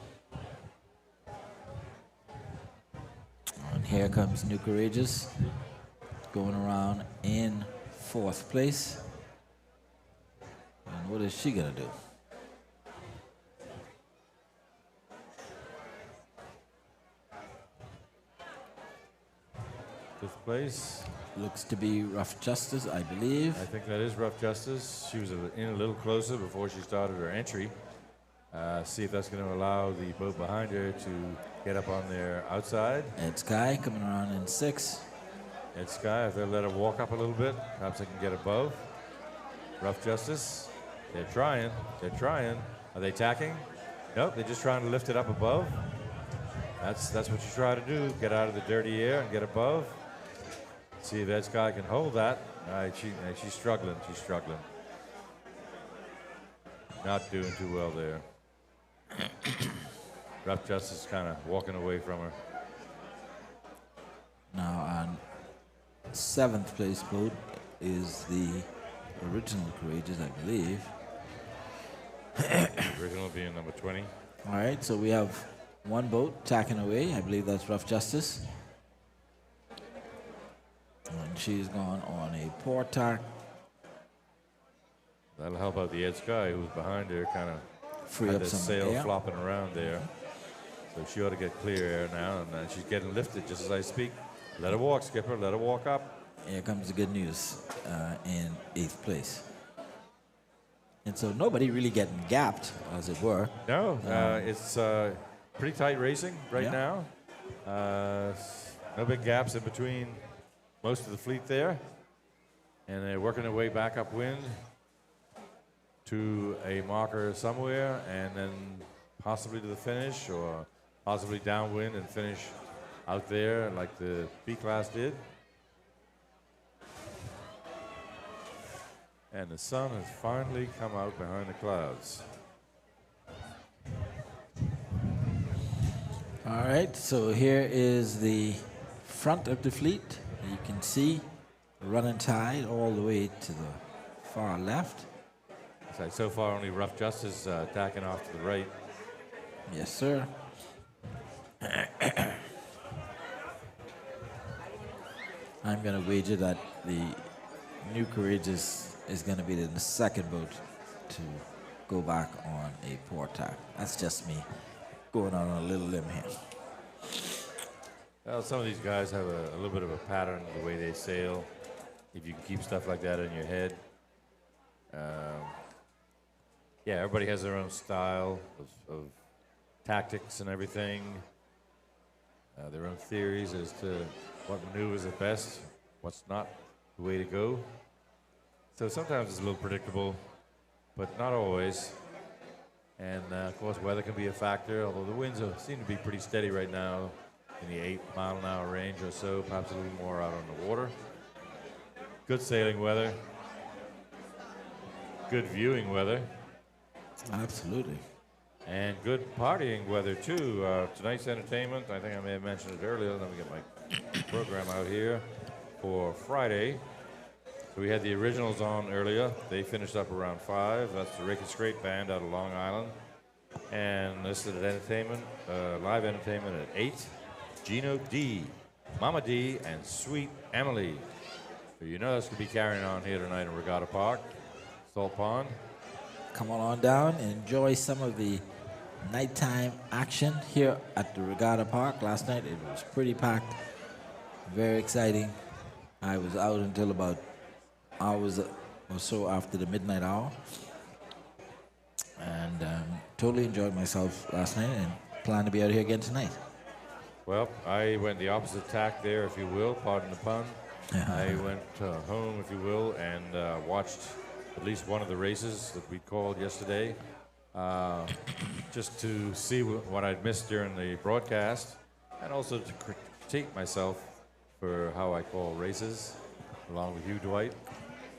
And here comes New Courageous, going around in fourth place. And what is she going to do? Fifth place. Looks to be Rough Justice, I believe. I think that is Rough Justice. She was in a little closer before she started her entry. See if that's going to allow the boat behind her to get up on their outside. Ed Sky coming around in sixth. Ed Sky, if they'll let her walk up a little bit, perhaps they can get above. Rough Justice, they're trying. Are they tacking? Nope, they're just trying to lift it up above. That's what you try to do, get out of the dirty air and get above. See if Ed Sky can hold that. She's struggling. Not doing too well there. Rough Justice kind of walking away from her. Now on seventh place boat is the original Courageous, I believe. Original being number 20. All right, so we have one boat tacking away. I believe that's Rough Justice. And she's gone on a port tack. That'll help out the Ed Sky, who's behind her, kind of free up the some sail air. flopping around there. So she ought to get clear air now, and she's getting lifted just as I speak. Let her walk, Skipper. Let her walk up. Here comes the good news in eighth place. And so nobody really getting gapped, as it were. No, it's pretty tight racing right now. No big gaps in between most of the fleet there. And they're working their way back upwind to a marker somewhere, and then possibly to the finish, or possibly downwind and finish out there like the B-class did. And the sun has finally come out behind the clouds. All right, so here is the front of the fleet. You can see Running Tide all the way to the far left. So far, only Rough Justice tacking off to the right. Yes, sir. I'm going to wager that the New Courageous is going to be the second boat to go back on a port tack. That's just me going on a little limb here. Well, some of these guys have a little bit of a pattern the way they sail. If you can keep stuff like that in your head. Yeah, everybody has their own style of tactics and everything. their own theories as to what maneuvers are best, what's not the way to go. So sometimes it's a little predictable, but not always. And of course, weather can be a factor, although the winds seem to be pretty steady right now in the 8-mile-an-hour range or so, perhaps a little more out on the water. Good sailing weather, good viewing weather. Absolutely. And good partying weather, too. Tonight's entertainment, I think I may have mentioned it earlier. Let me get my program out here for Friday. So we had the originals on earlier. They finished up around 5. That's the Ricky Scrape Band out of Long Island. And listed at entertainment, live entertainment at 8. Gino D, Mama D, and Sweet Emily. So you know that's going to be carrying on here tonight in Regatta Park, Salt Pond. Come on down and enjoy some of the nighttime action here at the Regatta Park. Last night it was pretty packed, very exciting. I was out until about hours or so after the midnight hour, and totally enjoyed myself last night and plan to be out here again tonight. Well, I went the opposite tack there, if you will, pardon the pun. I went home, if you will, and watched at least one of the races that we called yesterday, just to see what I'd missed during the broadcast, and also to critique myself for how I call races, along with you, Dwight.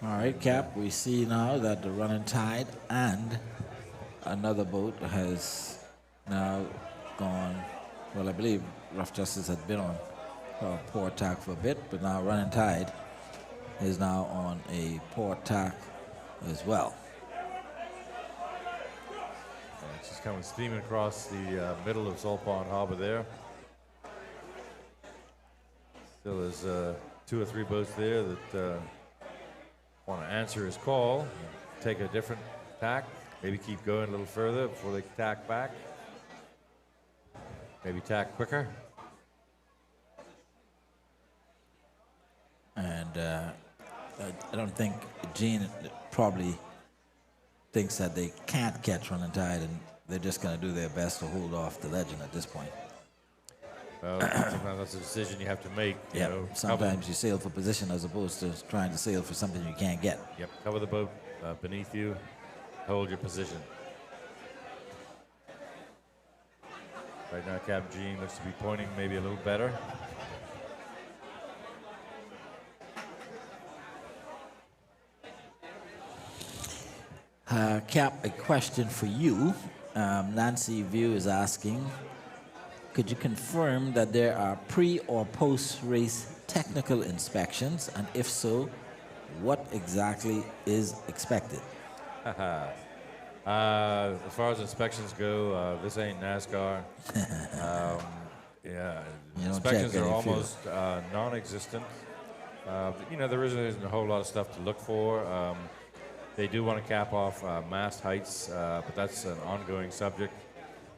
All right, Cap, we see now that the Running Tide and another boat has now gone, well, I believe Rough Justice had been on port tack for a bit, but now Running Tide is now on a port tack as well. She's coming steaming across the middle of Salt Pond Harbor there. Still there's 2 or 3 boats there that want to answer his call, take a different tack, maybe keep going a little further before they tack back. Maybe tack quicker. And I don't think Gene probably thinks that they can't catch Running Tide, and they're just going to do their best to hold off the Legend at this point. Well, sometimes that's a decision you have to make. You know, sometimes you sail for position as opposed to trying to sail for something you can't get. Yep, cover the boat beneath you, hold your position. Right now, Captain Gene looks to be pointing maybe a little better. Cap, a question for you. Nancy View is asking, could you confirm that there are pre- or post-race technical inspections, and if so, what exactly is expected? As far as inspections go, this ain't NASCAR. Inspections are almost non-existent. There isn't a whole lot of stuff to look for. They do want to cap off mast heights, but that's an ongoing subject.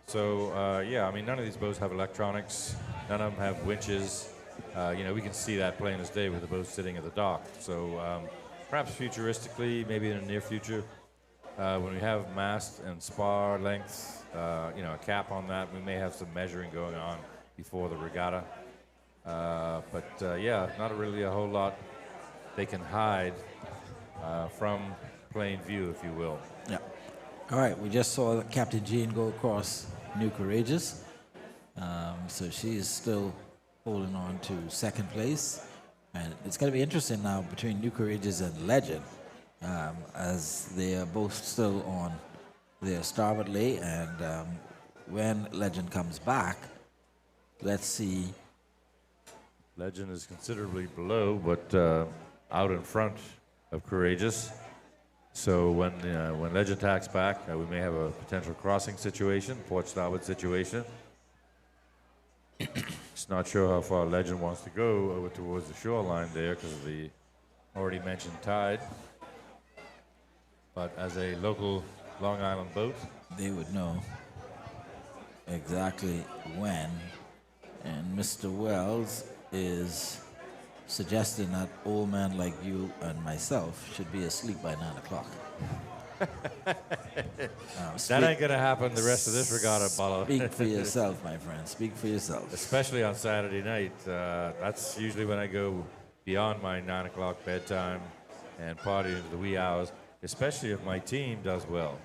So, none of these boats have electronics. None of them have winches. We can see that plain as day with the boat sitting at the dock. So, perhaps futuristically, maybe in the near future, when we have mast and spar length, a cap on that, we may have some measuring going on before the regatta. Not really a whole lot they can hide from plain view, if you will. Yeah. All right, we just saw Captain Jean go across New Courageous. So she's still holding on to second place. And it's going to be interesting now between New Courageous and Legend, as they are both still on their starboard lay. And when Legend comes back, let's see. Legend is considerably below, but out in front of Courageous. So when Legend tacks back, we may have a potential crossing situation, port starboard situation. Just not sure how far Legend wants to go over towards the shoreline there because of the already mentioned tide. But as a local Long Island boat, they would know exactly when. And Mr. Wells is suggesting that old men like you and myself should be asleep by 9 o'clock. That ain't gonna happen the rest of this regatta, Bala. Speak for yourself, my friend. Speak for yourself. Especially on Saturday night. That's usually when I go beyond my 9 o'clock bedtime and party into the wee hours, especially if my team does well.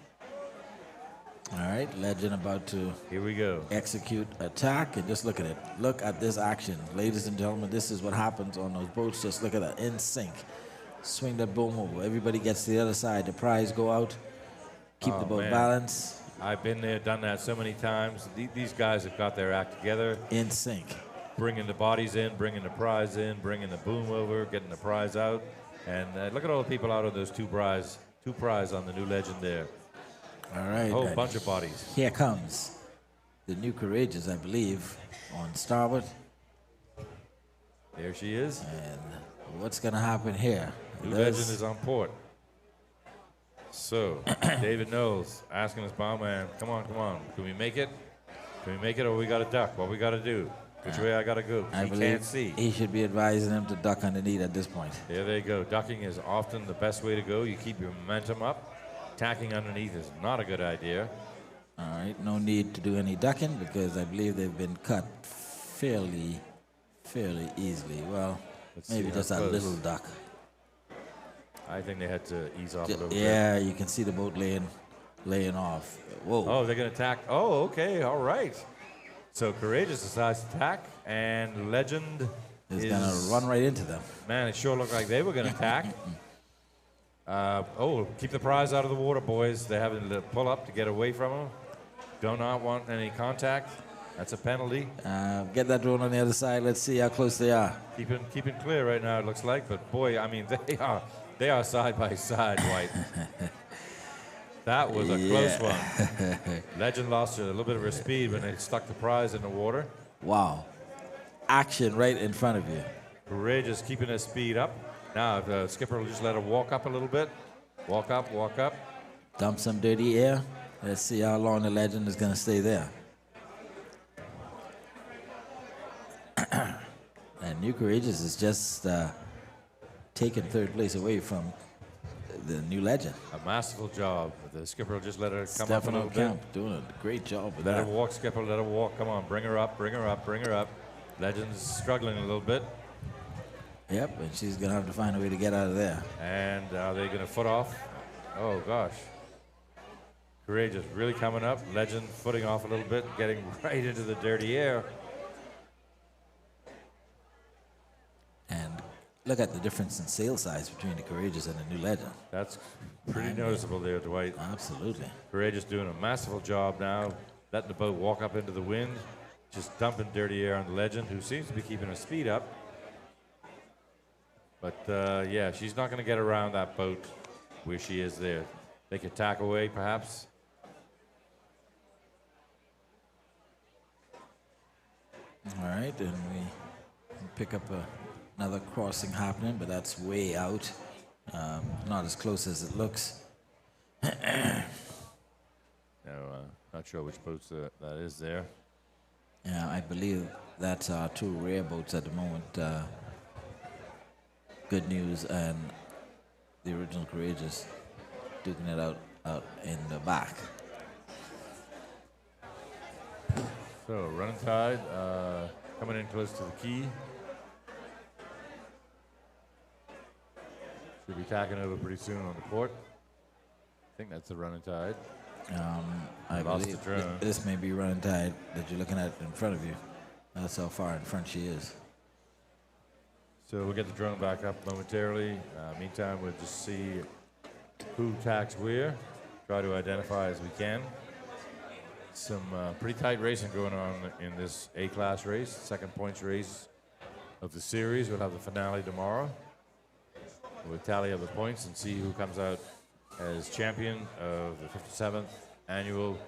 All right, Legend about to Here we go. execute attack, and just look at it. Look at this action. Ladies and gentlemen, this is what happens on those boats. Just look at that, in sync. Swing that boom over. Everybody gets to the other side. The prize go out. Keep the boat man. balanced. I've been there, done that so many times. These guys have got their act together. In sync. Bringing the bodies in, bringing the prize in, bringing the boom over, getting the prize out. And look at all the people out on those two prize on the new Legend there. All right. A whole bunch of bodies. Here comes the new Courageous, I believe, on starboard. There she is. And what's going to happen here? New Legend is on port. So, David Knowles asking his barman, come on. Can we make it? Can we make it, or we got to duck? What we got to do? Which way I got to go? 'Cause he can't see. He should be advising him to duck underneath at this point. There they go. Ducking is often the best way to go. You keep your momentum up. Tacking underneath is not a good idea. All right, no need to do any ducking because I believe they've been cut fairly easily. Well, Let's maybe see just how a close. little duck. I think they had to ease off a little bit. Yeah, you can see the boat laying off. Whoa. Oh, they're going to tack. Oh, okay. All right. So Courageous decides to tack, and Legend is going to run right into them. Man, it sure looked like they were going to tack. Keep the prize out of the water, boys. They're having to pull up to get away from them. Do not want any contact. That's a penalty. Get that drone on the other side. Let's see how close they are. Keeping clear right now, it looks like. But boy, I mean, they are side by side, White. That was a close one. Legend lost a little bit of her speed when they stuck the prize in the water. Wow. Action right in front of you. Courageous keeping her speed up. Now, if the skipper will just let her walk up a little bit. Walk up. Dump some dirty air. Let's see how long the Legend is going to stay there. And New Courageous is just taking third place away from the New Legend. A masterful job. The skipper will just let her come Stefano up a little Camp bit. doing a great job with Let her that. walk, skipper. Let her walk. Come on, bring her up. Legend's struggling a little bit. Yep, and she's going to have to find a way to get out of there. And are they going to foot off? Oh, gosh. Courageous really coming up. Legend footing off a little bit, getting right into the dirty air. And look at the difference in sail size between the Courageous and the New Legend. That's pretty noticeable there, Dwight. Absolutely. Courageous doing a masterful job now, letting the boat walk up into the wind, just dumping dirty air on the Legend, who seems to be keeping her speed up. But, yeah, she's not going to get around that boat where she is there. They could tack away, perhaps. All right, and we pick up another crossing happening, but that's way out. Not as close as it looks. No, not sure which boats that is there. Yeah, I believe that's our two rare boats at the moment. Good News and the original Courageous duking it out in the back. So, running tide, coming in close to the key. Should be tacking over pretty soon on the port. I think that's the running tide. I Lost believe the drone. this may be running tide that you're looking at in front of you. That's how far in front she is. So we'll get the drone back up momentarily. Meantime, we'll just see who tacks where. Try to identify as we can. Some pretty tight racing going on in this A-class race, second points race of the series. We'll have the finale tomorrow. We'll tally up the points and see who comes out as champion of the 57th annual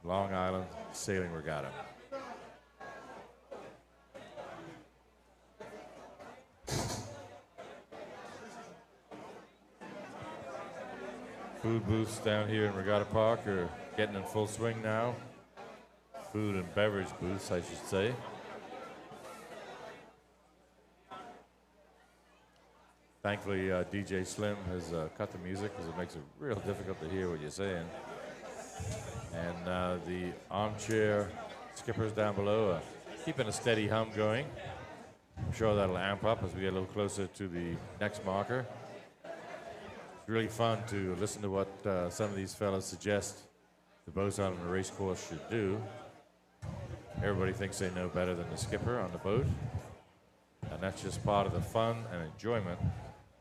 Long Island Sailing Regatta. Food booths down here in Regatta Park are getting in full swing now. Food and beverage booths, I should say. Thank Thankfully, DJ Slim has cut the music because it makes it real difficult to hear what you're saying. And the armchair skippers down below are keeping a steady hum going. I'm sure that'll amp up as we get a little closer to the next marker. It's really fun to listen to what some of these fellas suggest the boats on the race course should do. Everybody thinks they know better than the skipper on the boat. And that's just part of the fun and enjoyment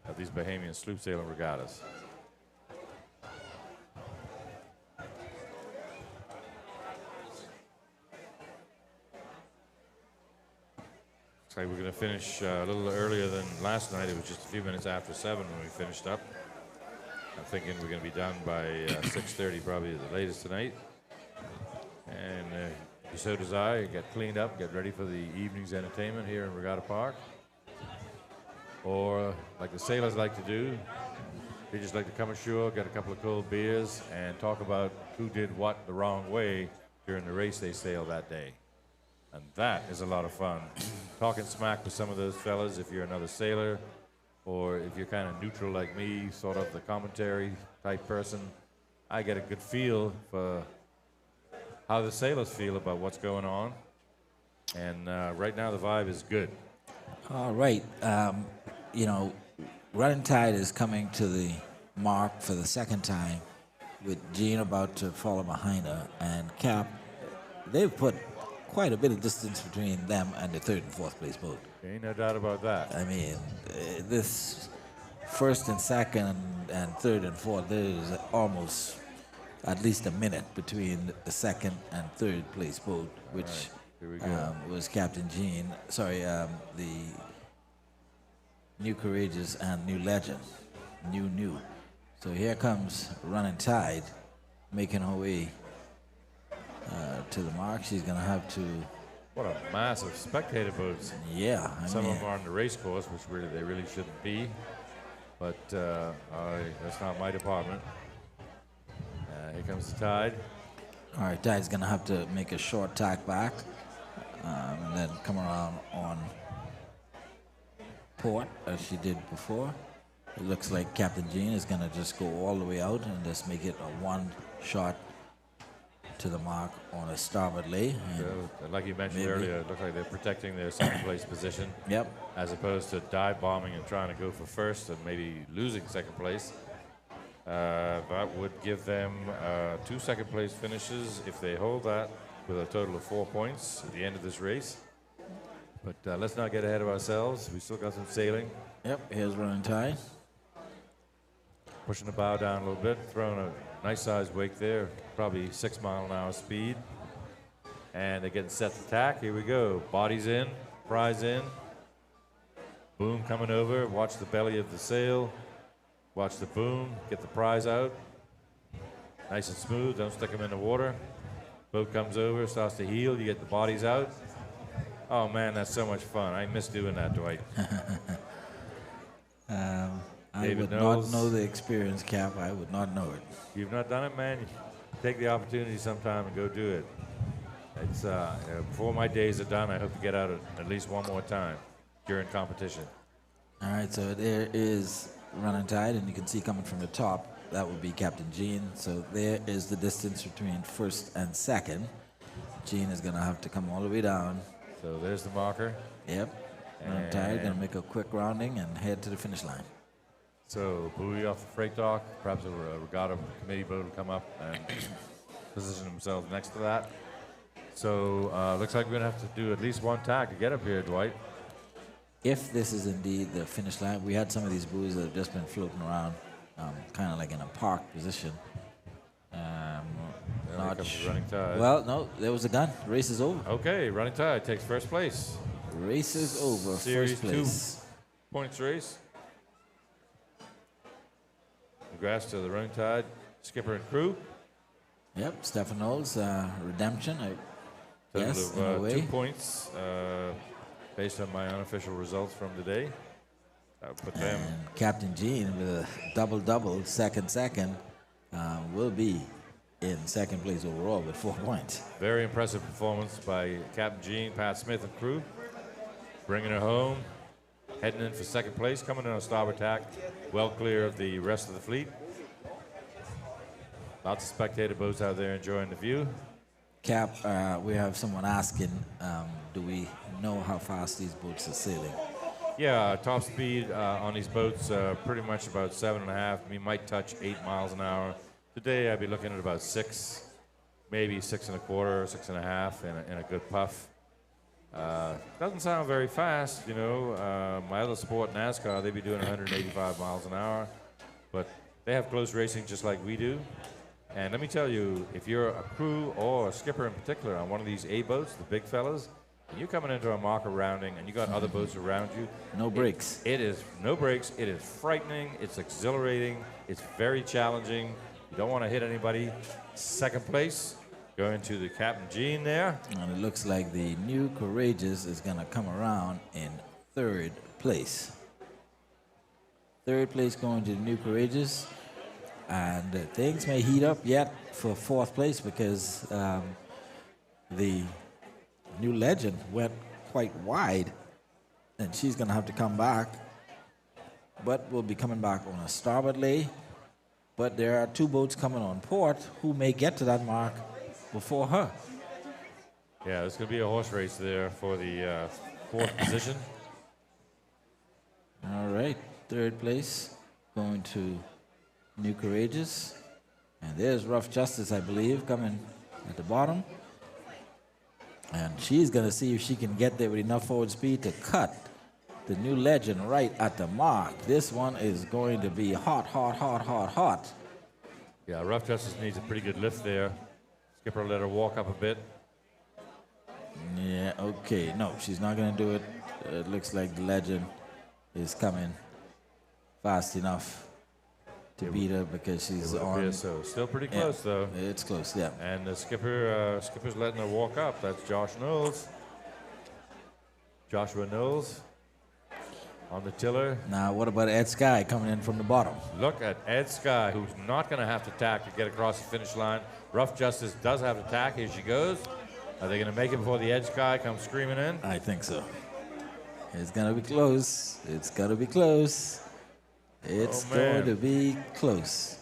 of these Bahamian sloop sailing regattas. Looks like we're going to finish a little earlier than last night. It was just a few minutes after 7 when we finished up. I'm thinking we're going to be done by 6:30, probably the latest tonight. And so does I. Get cleaned up, get ready for the evening's entertainment here in Regatta Park. Or like the sailors like to do, they just like to come ashore, get a couple of cold beers, and talk about who did what the wrong way during the race they sailed that day. And that is a lot of fun. Talking smack with some of those fellas if you're another sailor, or if you're kind of neutral like me, sort of the commentary type person, I get a good feel for how the sailors feel about what's going on. And right now the vibe is good. All right. You know, Running Tide is coming to the mark for the second time with Jean about to follow behind her. And Cap, they've put quite a bit of distance between them and the third and fourth place boat. Ain't no doubt about that. I mean, this first and second and third and fourth, there's almost at least a minute between the second and third place boat, which was Captain Jean. The New Courageous and New Legend. New. So here comes Running Tide, making her way to the mark. She's going to have to... What a massive spectator boats. Yeah. Some of them are on the race course, which they really shouldn't be. But that's not my department. Here comes the Tide. All right, Tide's going to have to make a short tack back and then come around on port as she did before. It looks like Captain Jean is going to just go all the way out and just make it a one shot to the mark on a starboard lay. Like you mentioned earlier, it looks like they're protecting their second place position. Yep. As opposed to dive bombing and trying to go for first and maybe losing second place. That would give them 2 second place finishes if they hold that with a total of 4 points at the end of this race. But let's not get ahead of ourselves. We still got some sailing. Yep, here's Running Tide. Pushing the bow down a little bit, throwing a nice sized wake there, probably 6 mile an hour speed. And they're getting set to tack. Here we go. Bodies in, prize in. Boom coming over. Watch the belly of the sail. Watch the boom, get the prize out. Nice and smooth, don't stick them in the water. Boat comes over, starts to heel, you get the bodies out. Oh man, that's so much fun. I miss doing that, Dwight. I would not know the experience, Cap. I would not know it. You've not done it, man? Take the opportunity sometime and go do it. It's before my days are done, I hope to get out at least one more time during competition. All right, so there is Running Tide, and you can see coming from the top, that would be Captain Jean. So there is the distance between first and second. Jean is going to have to come all the way down. So there's the marker. Yep. Running Tide going to make a quick rounding and head to the finish line. So buoy off the freight dock. Perhaps a regatta committee boat will come up and position themselves next to that. So looks like we're going to have to do at least one tack to get up here, Dwight. If this is indeed the finish line, we had some of these buoys that have just been floating around, kind of like in a park position. Running Tide. Well, no, there was a gun. Race is over. Okay, Running Tide takes first place. Race is over. Series first place. 2 points race. Congrats to the Running Tide skipper and crew. Yep, Stefan Knowles, redemption. Yes, in a way. 2 points. Based on my unofficial results from today. Put them. And Captain Jean with a double-double, second, will be in second place overall with 4 points. Very impressive performance by Captain Jean, Pat Smith, and crew. Bringing her home. heading in for second place, coming in on starboard tack, well clear of the rest of the fleet. Lots of spectator boats out there enjoying the view. Cap, we have someone asking, do we know how fast these boats are sailing? Yeah, top speed on these boats, pretty much about 7.5. We might touch 8 miles an hour. Today I'd be looking at about 6, maybe 6.25, 6.5 in a good puff. Doesn't sound very fast, you know. My other sport, NASCAR, they'd be doing 185 miles an hour, but they have close racing just like we do. And let me tell you, if you're a crew or a skipper in particular on one of these A boats, the big fellas, and you're coming into a marker rounding and you got other boats around you. No brakes. It is no brakes. It is frightening. It's exhilarating. It's very challenging. You don't want to hit anybody. Second place, going to the Captain Gene there. And it looks like the New Courageous is going to come around in third place. Third place going to the New Courageous. And things may heat up yet for fourth place because the New Legend went quite wide, and she's going to have to come back, but will be coming back on a starboard lay. But there are 2 boats coming on port who may get to that mark before her. Yeah, there's going to be a horse race there for the fourth position. All right, third place going to New Courageous. And there's Rough Justice, I believe, coming at the bottom. And she's going to see if she can get there with enough forward speed to cut the New Legend right at the mark. This one is going to be hot, hot, hot, hot, hot. Yeah, Rough Justice needs a pretty good lift there. Skipper let her walk up a bit. Yeah, okay. No, she's not going to do it. It looks like the Legend is coming fast enough to beat her because she's on. So still pretty close though. It's close, yeah. And the skipper's letting her walk up. That's Josh Knowles. Joshua Knowles on the tiller. Now, what about Ed Sky coming in from the bottom? Look at Ed Sky, who's not going to have to tack to get across the finish line. Rough Justice does have to tack. Here she goes. Are they going to make it before the Ed Sky comes screaming in? I think so. It's going to be close. It's going to be close. It's going to be close.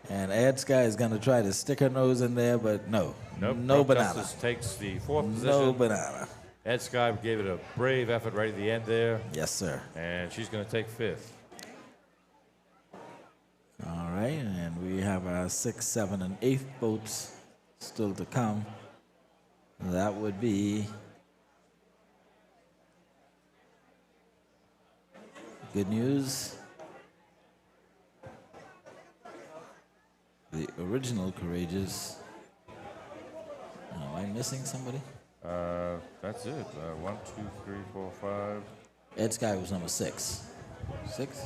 And Ed Sky is going to try to stick her nose in there, but no. Nope. No Rough banana. Justice takes the fourth position. No banana. Ed Sky gave it a brave effort right at the end there. Yes, sir. And she's going to take fifth. All right, and we have our 6th, 7th, and 8th boats still to come. That would be good news. The original Courageous. Am I missing somebody? That's it. 1, 2, 3, 4, 5. Ed Sky was number 6. 6?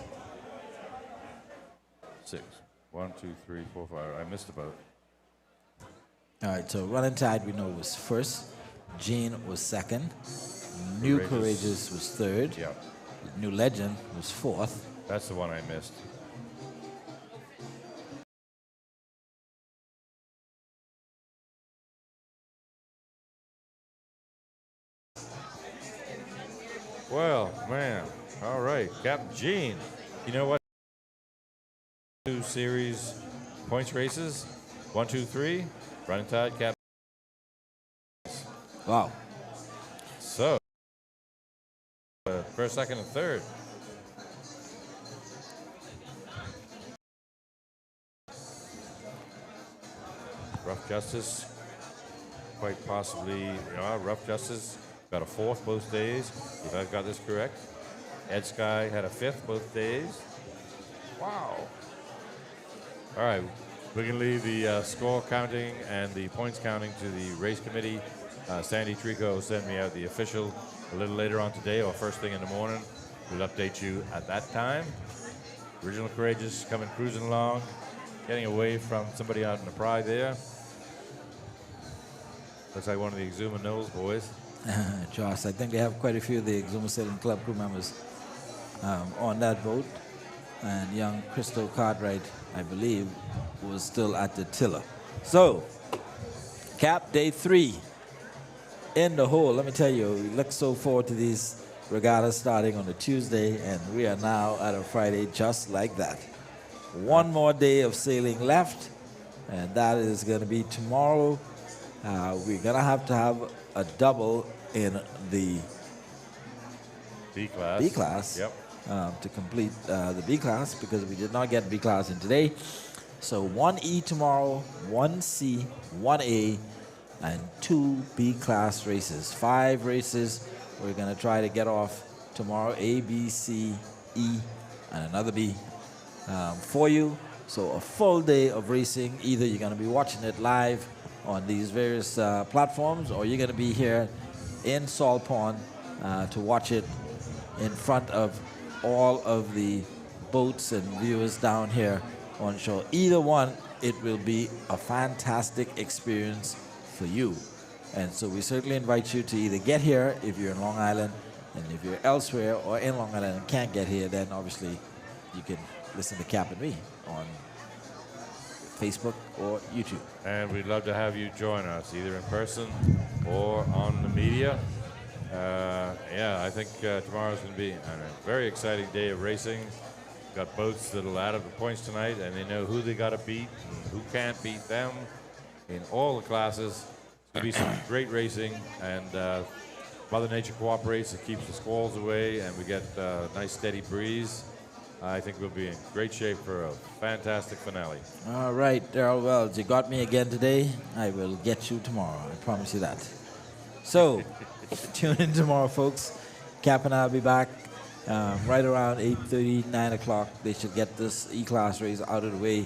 6. 1, 2, 3, 4, 5. I missed a boat. All right, so Running Tide we know was first. Jean was second. New Courageous was third. Yeah. New Legend was fourth. That's the one I missed. Well, man. All right. Captain Gene. You know what? 2 series points races. 1, 2, 3. Running Tide, Captain. Wow. So, first, second, and third. Rough Justice, quite possibly, Rough Justice got a 4th both days, if I've got this correct. Ed Sky had a 5th both days. Wow. All right, we can leave the score counting and the points counting to the race committee. Sandy Trico will send me out the official a little later on today or first thing in the morning. We'll update you at that time. Original Courageous coming cruising along, getting away from somebody out in the Pride there. Looks like one of the Exuma Knowles boys. Josh, I think they have quite a few of the Exuma Sailing Club crew members on that boat. And young Crystal Cartwright, I believe, was still at the tiller. So, Cap, day 3 in the hole. Let me tell you, we look so forward to these regatta starting on a Tuesday, and we are now at a Friday just like that. One more day of sailing left, and that is going to be tomorrow. We're going to have a double in the B class. B class. Yep. To complete the B class, because we did not get B class in today. So 1E tomorrow, 1C, 1A, and 2 B class races. 5 races. We're going to try to get off tomorrow, A, B, C, E, and another B for you. So a full day of racing. Either you're going to be watching it live on these various platforms, or you're going to be here in Salt Pond to watch it in front of all of the boats and viewers down here on shore. Either one, it will be a fantastic experience for you. And so we certainly invite you to either get here if you're in Long Island, and if you're elsewhere or in Long Island and can't get here, then obviously you can listen to Cap and me on Facebook or YouTube. And we'd love to have you join us either in person or on the media. Yeah, I think tomorrow's going to be a very exciting day of racing. Got boats that'll add up the points tonight, and they know who they got to beat and who can't beat them in all the classes. It's going to be some great racing, and Mother Nature cooperates. It keeps the squalls away, and we get a nice steady breeze. I think we'll be in great shape for a fantastic finale. All right, Daryl Wells, you got me again today. I will get you tomorrow. I promise you that. So, tune in tomorrow, folks. Cap and I will be back right around 8:30, 9 o'clock. They should get this E-Class race out of the way.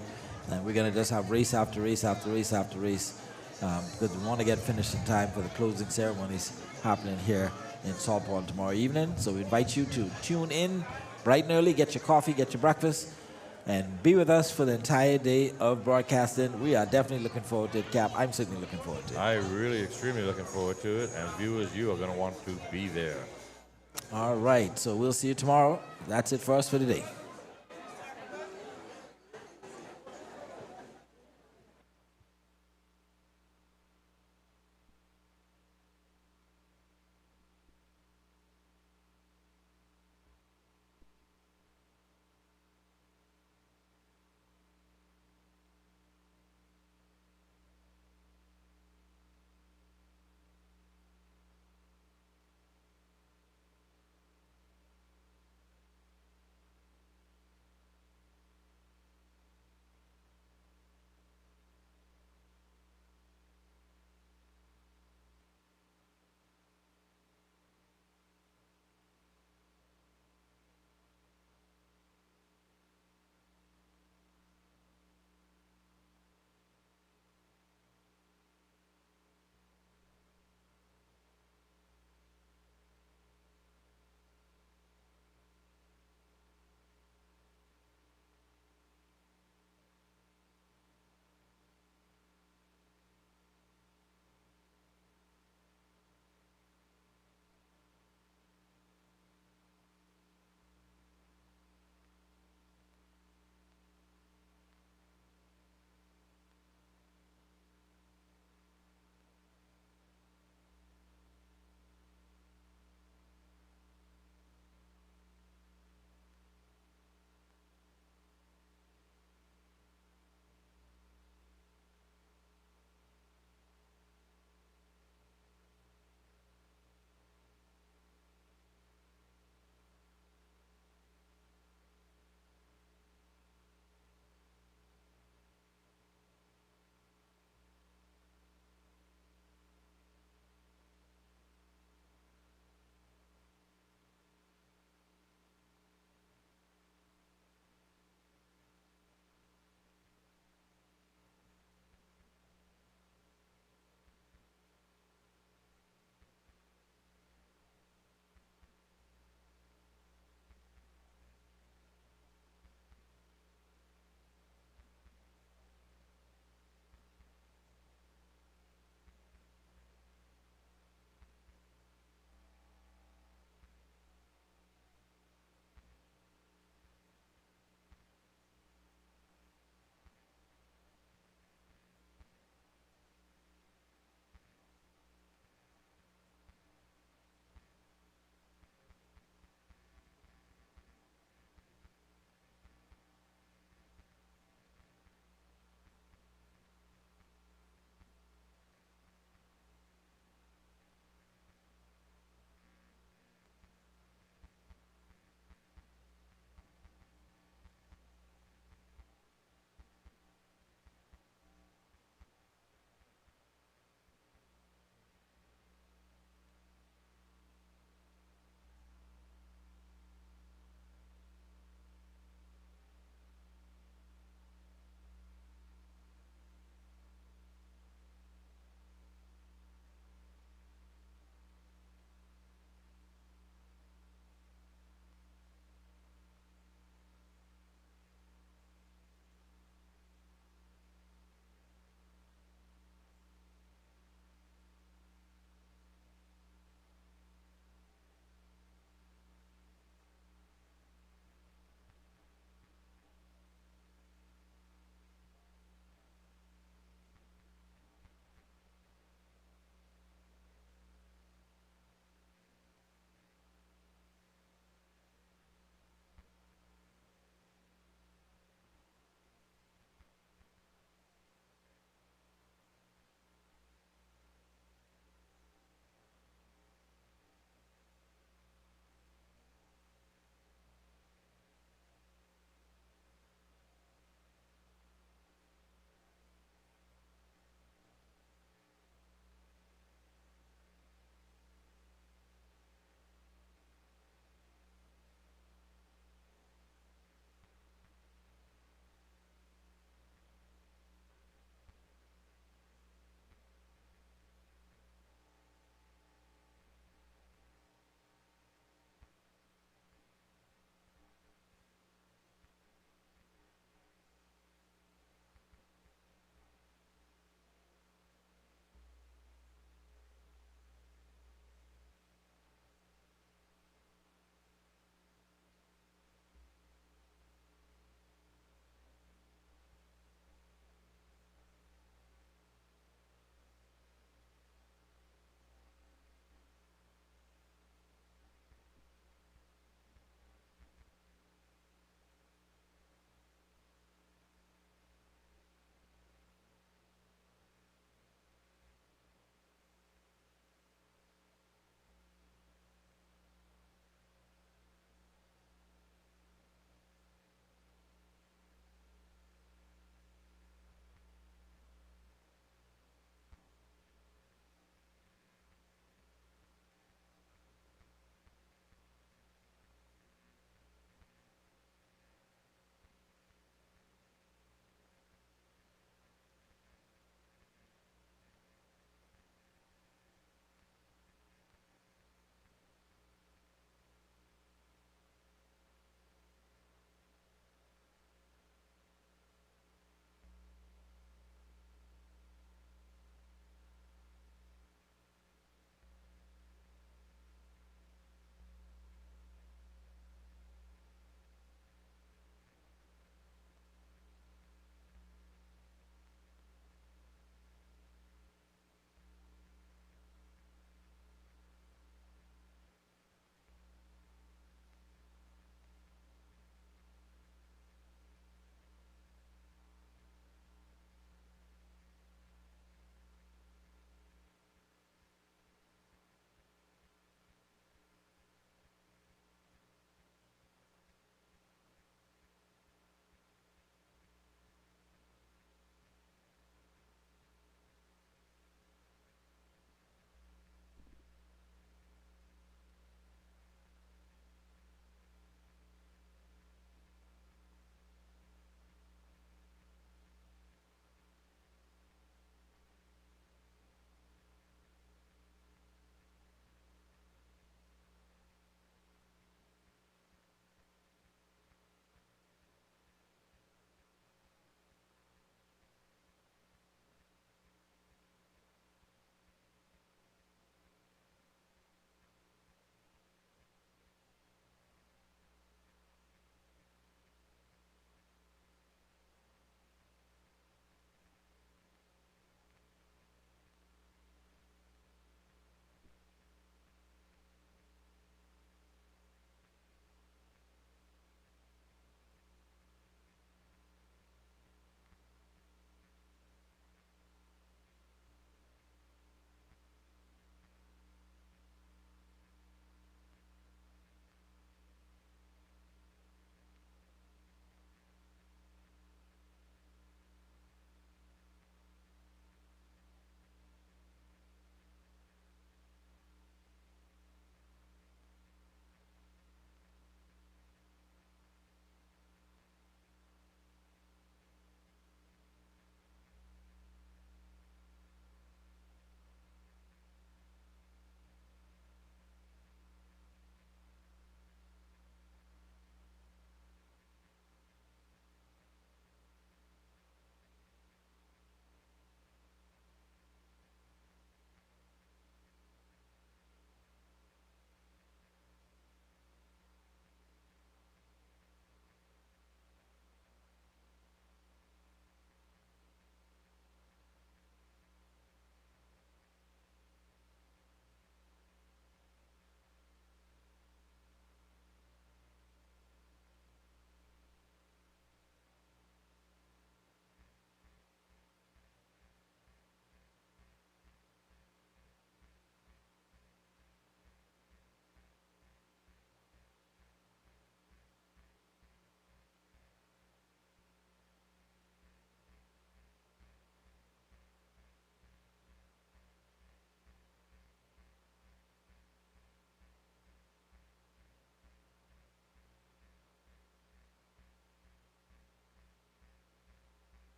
And we're going to just have race after race after race after race because we want to get finished in time for the closing ceremonies happening here in Salt Pond tomorrow evening. So we invite you to tune in bright and early, get your coffee, get your breakfast, and be with us for the entire day of broadcasting. We are definitely looking forward to it, Cap. I'm certainly looking forward to it. I'm really extremely looking forward to it, and viewers, you are going to want to be there. All right, so we'll see you tomorrow. That's it for us for today.